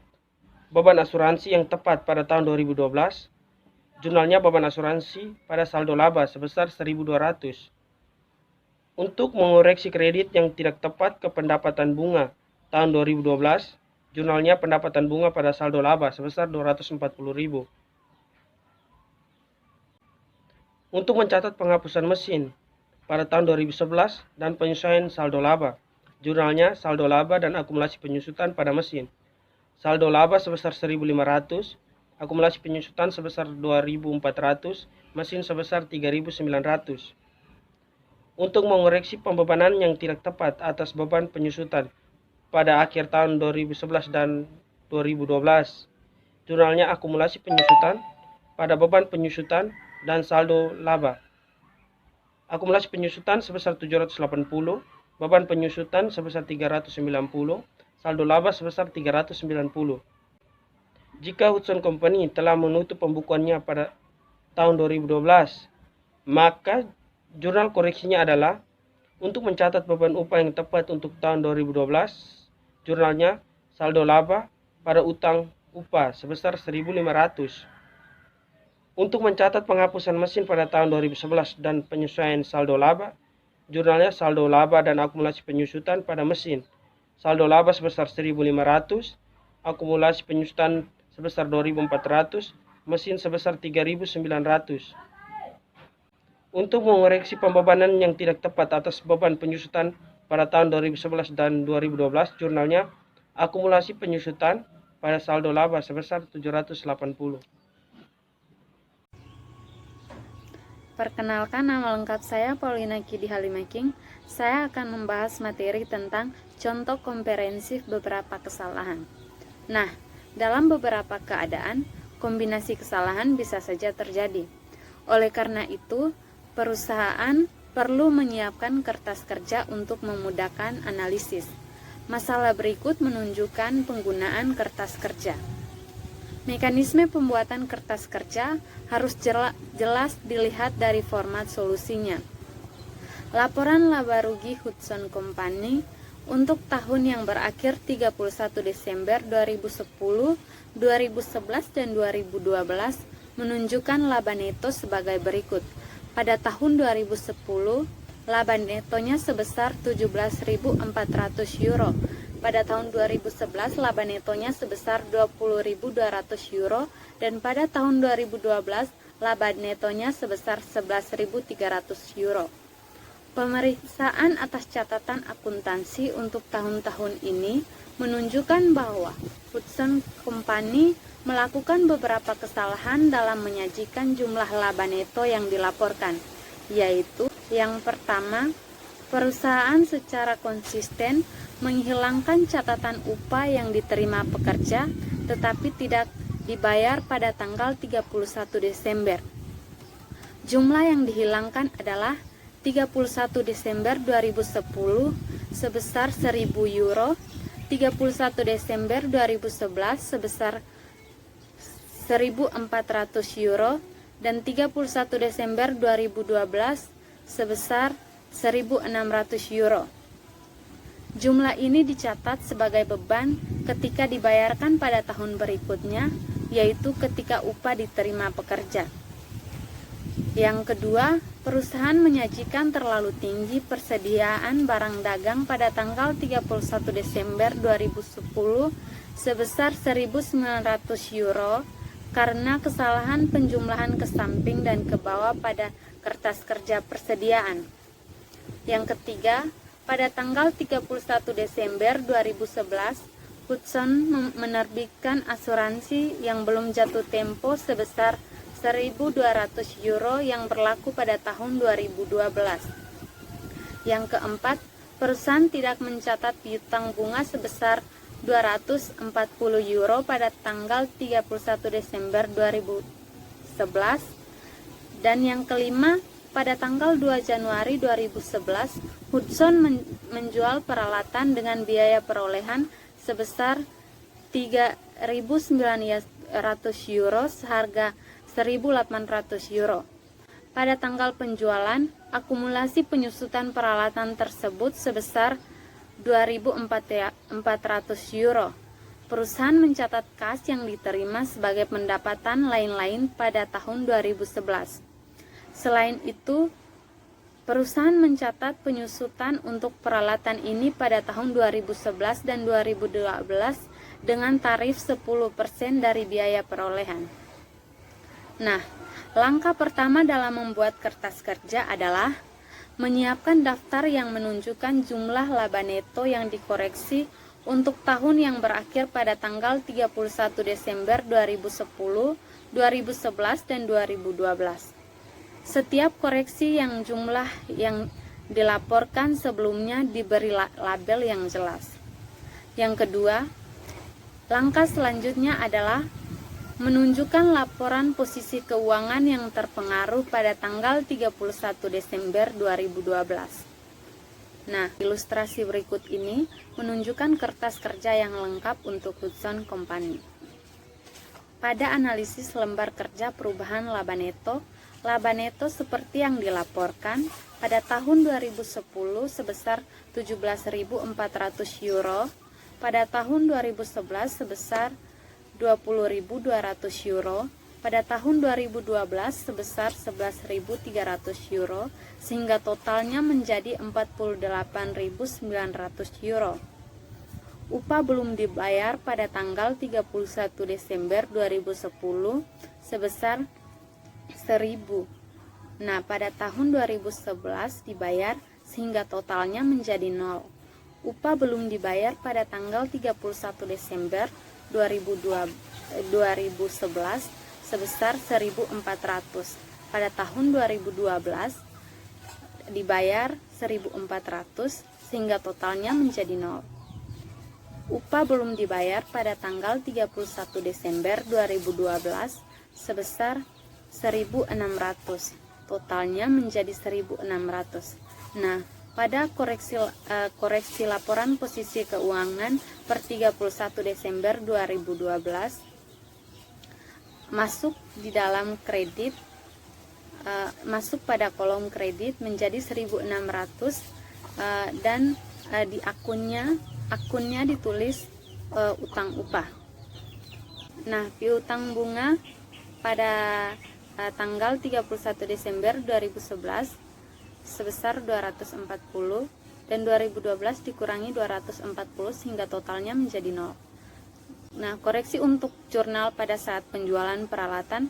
beban asuransi yang tepat pada tahun 2012, jurnalnya beban asuransi pada saldo laba sebesar 1.200. Untuk mengoreksi kredit yang tidak tepat ke pendapatan bunga tahun 2012, jurnalnya pendapatan bunga pada saldo laba sebesar 240.000. Untuk mencatat penghapusan mesin pada tahun 2011 dan penyesuaian saldo laba, jurnalnya saldo laba dan akumulasi penyusutan pada mesin. Saldo laba sebesar 1.500, akumulasi penyusutan sebesar 2.400, mesin sebesar 3.900. Untuk mengoreksi pembebanan yang tidak tepat atas beban penyusutan pada akhir tahun 2011 dan 2012, jurnalnya akumulasi penyusutan pada beban penyusutan dan saldo laba. akumulasi penyusutan sebesar 780, beban penyusutan sebesar 390, saldo laba sebesar 390. Jika Hudson Company telah menutup pembukuannya pada tahun 2012, maka jurnal koreksinya adalah untuk mencatat beban upah yang tepat untuk tahun 2012, jurnalnya saldo laba pada utang upah sebesar 1.500. Untuk mencatat penghapusan mesin pada tahun 2011 dan penyesuaian saldo laba, jurnalnya saldo laba dan akumulasi penyusutan pada mesin. Saldo laba sebesar 1.500, akumulasi penyusutan sebesar 2.400, mesin sebesar 3.900. Untuk mengoreksi pembebanan yang tidak tepat atas beban penyusutan pada tahun 2011 dan 2012, jurnalnya akumulasi penyusutan pada saldo laba sebesar 780. Perkenalkan, nama lengkap saya Paulina Kidi Halimaking. Saya akan membahas materi tentang contoh komprehensif beberapa kesalahan. Nah, dalam beberapa keadaan, kombinasi kesalahan bisa saja terjadi. Oleh karena itu, perusahaan perlu menyiapkan kertas kerja untuk memudahkan analisis. Masalah berikut menunjukkan penggunaan kertas kerja. Mekanisme pembuatan kertas kerja harus jelas dilihat dari format solusinya. Laporan laba rugi Hudson Company untuk tahun yang berakhir 31 Desember 2010, 2011, dan 2012 menunjukkan laba neto sebagai berikut. Pada tahun 2010, laba netonya sebesar 17.400 euro. Pada tahun 2011, laba netonya sebesar 20.200 euro, dan pada tahun 2012, laba netonya sebesar 11.300 euro. Pemeriksaan atas catatan akuntansi untuk tahun-tahun ini menunjukkan bahwa Hudson Company melakukan beberapa kesalahan dalam menyajikan jumlah laba neto yang dilaporkan, yaitu yang pertama, perusahaan secara konsisten menghilangkan catatan upah yang diterima pekerja tetapi tidak dibayar pada tanggal 31 Desember. Jumlah yang dihilangkan adalah 31 Desember 2010 sebesar 1.000 euro, 31 Desember 2011 sebesar 1.400 euro, dan 31 Desember 2012 sebesar 1.600 euro. Jumlah ini dicatat sebagai beban ketika dibayarkan pada tahun berikutnya, yaitu ketika upah diterima pekerja. Yang kedua, perusahaan menyajikan terlalu tinggi persediaan barang dagang pada tanggal 31 Desember 2010 sebesar 1.900 euro karena kesalahan penjumlahan ke samping dan ke bawah pada kertas kerja persediaan. Yang ketiga, pada tanggal 31 Desember 2011, Hudson menerbitkan asuransi yang belum jatuh tempo sebesar 1.200 euro yang berlaku pada tahun 2012. Yang keempat, perusahaan tidak mencatat piutang bunga sebesar 240 euro pada tanggal 31 Desember 2011. Dan yang kelima, pada tanggal 2 Januari 2011, Hudson menjual peralatan dengan biaya perolehan sebesar 3.900 euro seharga 1.800 euro. Pada tanggal penjualan, akumulasi penyusutan peralatan tersebut sebesar 2.400 euro. Perusahaan mencatat kas yang diterima sebagai pendapatan lain-lain pada tahun 2011. Selain itu, perusahaan mencatat penyusutan untuk peralatan ini pada tahun 2011 dan 2012 dengan tarif 10% dari biaya perolehan. Nah, langkah pertama dalam membuat kertas kerja adalah menyiapkan daftar yang menunjukkan jumlah laba neto yang dikoreksi untuk tahun yang berakhir pada tanggal 31 Desember 2010, 2011, dan 2012. Setiap koreksi yang jumlah yang dilaporkan sebelumnya diberi label yang jelas. Yang kedua, langkah selanjutnya adalah menunjukkan laporan posisi keuangan yang terpengaruh pada tanggal 31 Desember 2012. Nah, ilustrasi berikut ini menunjukkan kertas kerja yang lengkap untuk Hudson Company. Pada analisis lembar kerja perubahan laba neto seperti yang dilaporkan pada tahun 2010 sebesar 17.400 euro, pada tahun 2011 sebesar 20.200 euro, pada tahun 2012 sebesar 11.300 euro, sehingga totalnya menjadi 48.900 euro. Upah belum dibayar pada tanggal 31 Desember 2010 sebesar 1.000. Nah, pada tahun 2011 dibayar sehingga totalnya menjadi 0. Upah belum dibayar pada tanggal 31 Desember 2011 sebesar 1.400. Pada tahun 2012 dibayar 1.400 sehingga totalnya menjadi 0. Upah belum dibayar pada tanggal 31 Desember 2012 sebesar 1.600. Totalnya menjadi 1.600. Nah, pada koreksi laporan posisi keuangan per 31 Desember 2012 masuk di dalam kredit, masuk pada kolom kredit menjadi 1.600 dan di akunnya ditulis utang upah. Nah, piutang bunga pada tanggal 31 Desember 2011 sebesar 240 dan 2012 dikurangi 240 sehingga totalnya menjadi 0. Nah, koreksi untuk jurnal pada saat penjualan peralatan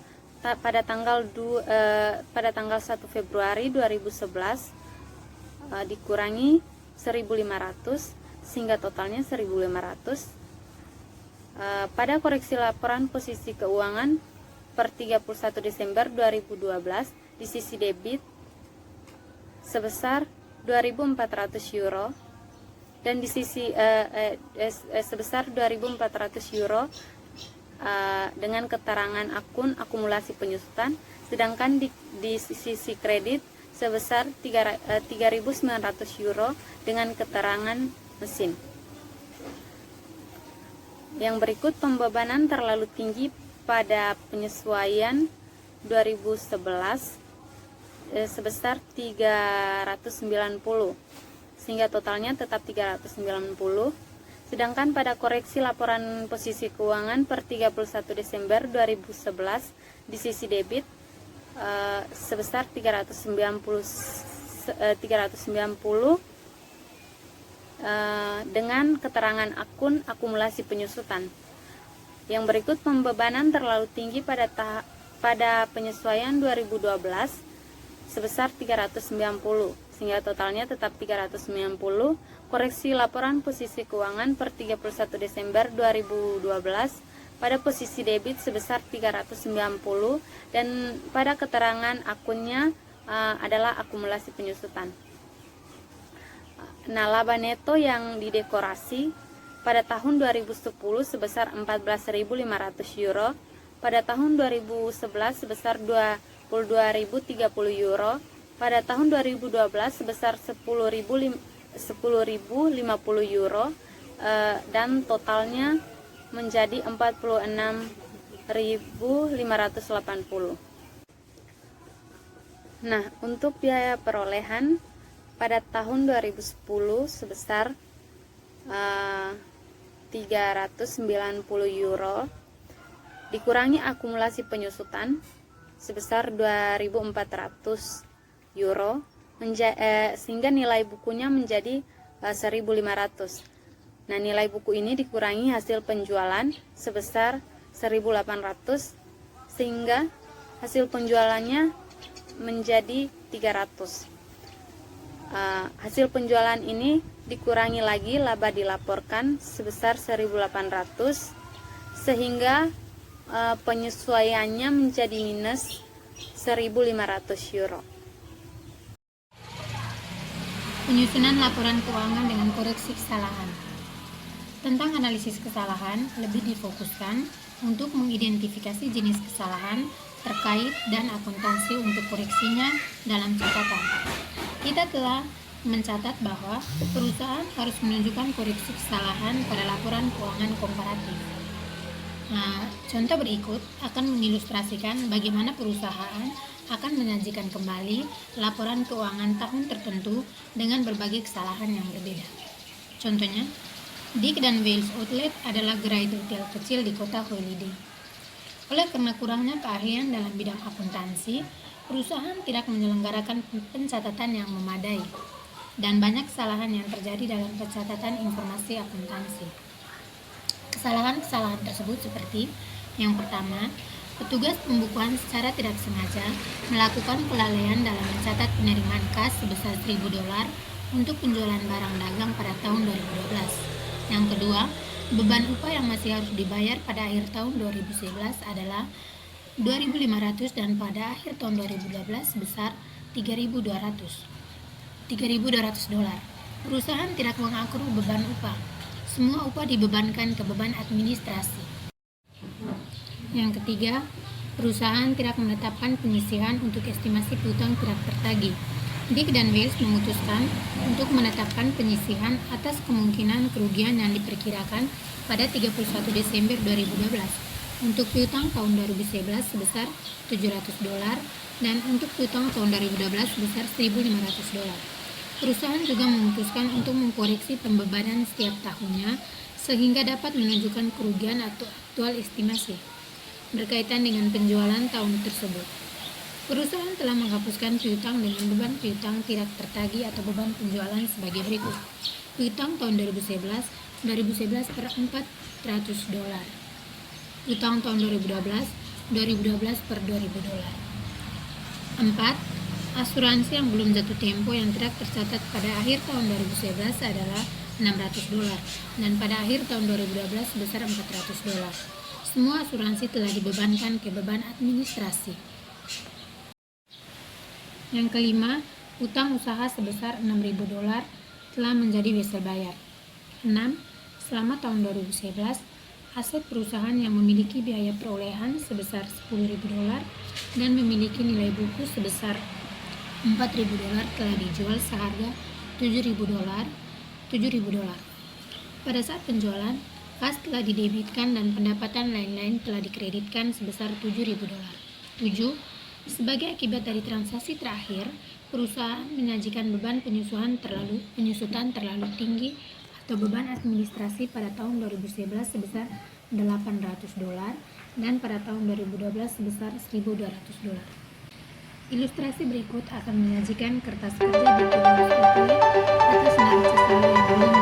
pada tanggal 1 Februari 2011 dikurangi 1.500 sehingga totalnya 1.500. Pada koreksi laporan posisi keuangan per 31 Desember 2012 di sisi debit sebesar 2.400 euro dan di sisi sebesar 2.400 euro dengan keterangan akun akumulasi penyusutan, sedangkan di sisi kredit sebesar 3.900 euro dengan keterangan mesin. Yang berikut pembebanan terlalu tinggi pada penyesuaian 2011 sebesar 390 sehingga totalnya tetap 390, sedangkan pada koreksi laporan posisi keuangan per 31 Desember 2011 di sisi debit sebesar 390 dengan keterangan akun akumulasi penyusutan. Yang berikut pembebanan terlalu tinggi pada penyesuaian 2012 sebesar 390 sehingga totalnya tetap 390. Koreksi laporan posisi keuangan per 31 Desember 2012 pada posisi debit sebesar 390 dan pada keterangan akunnya adalah akumulasi penyusutan. Nah, laba neto yang didekorasi pada tahun 2010 sebesar 14.500 euro, pada tahun 2011 sebesar 22.030 euro, pada tahun 2012 sebesar 10.050 euro, dan totalnya menjadi 46.580. Nah, untuk biaya perolehan pada tahun 2010 sebesar 390 euro dikurangi akumulasi penyusutan sebesar 2.400 euro sehingga nilai bukunya menjadi 1.500. Nah, nilai buku ini dikurangi hasil penjualan sebesar 1.800 sehingga hasil penjualannya menjadi 300. Hasil penjualan ini dikurangi lagi laba dilaporkan sebesar 1.800 sehingga penyesuaiannya menjadi minus 1.500 euro. Penyusunan laporan keuangan dengan koreksi kesalahan. Tentang analisis kesalahan lebih difokuskan untuk mengidentifikasi jenis kesalahan terkait dan akuntansi untuk koreksinya dalam catatan. Kita telah mencatat bahwa perusahaan harus menunjukkan koreksi kesalahan pada laporan keuangan komparatif. Nah, contoh berikut akan mengilustrasikan bagaimana perusahaan akan menyajikan kembali laporan keuangan tahun tertentu dengan berbagai kesalahan yang berbeda. Contohnya, Dick dan Wales Outlet adalah gerai retail kecil di kota Holiday. Oleh karena kurangnya keahlian dalam bidang akuntansi, perusahaan tidak menyelenggarakan pencatatan yang memadai, dan banyak kesalahan yang terjadi dalam pencatatan informasi akuntansi. Kesalahan-kesalahan tersebut seperti yang pertama, petugas pembukuan secara tidak sengaja melakukan kelalaian dalam mencatat penerimaan kas sebesar $1.000 untuk penjualan barang dagang pada tahun 2012. Yang kedua, beban upah yang masih harus dibayar pada akhir tahun 2011 adalah $2.500 dan pada akhir tahun 2012 sebesar $3.200. Perusahaan tidak mengakur beban upah. Semua upah dibebankan ke beban administrasi. Yang ketiga, perusahaan tidak menetapkan penyisihan untuk estimasi piutang tidak tertagih. Dick dan Wales memutuskan untuk menetapkan penyisihan atas kemungkinan kerugian yang diperkirakan pada 31 Desember 2012 untuk piutang tahun 2011 sebesar $700 dan untuk piutang tahun 2012 sebesar $1.500. Perusahaan juga memutuskan untuk mengkoreksi pembebanan setiap tahunnya sehingga dapat menunjukkan kerugian atau aktual estimasi berkaitan dengan penjualan tahun tersebut. Perusahaan telah menghapuskan piutang dengan beban piutang tidak tertagih atau beban penjualan sebagai berikut. Piutang tahun 2011 per $400. Piutang tahun 2012 per $2.000. 4. Asuransi yang belum jatuh tempo yang tidak tercatat pada akhir tahun 2011 adalah $600 dan pada akhir tahun 2012 sebesar $400. Semua asuransi telah dibebankan ke beban administrasi. Yang kelima, utang usaha sebesar $6.000 telah menjadi wesel bayar. 6. Selama tahun 2011, aset perusahaan yang memiliki biaya perolehan sebesar $10.000 dan memiliki nilai buku sebesar $4.000 telah dijual seharga $7.000. Pada saat penjualan, kas telah didebitkan dan pendapatan lain-lain telah dikreditkan sebesar $7.000. 7. Sebagai akibat dari transaksi terakhir, perusahaan menyajikan beban penyusutan terlalu tinggi atau beban administrasi pada tahun 2011 sebesar $800 dan pada tahun 2012 sebesar $1.200. Ilustrasi berikut akan menyajikan kertas kerja buku atas neraca saldo yang belum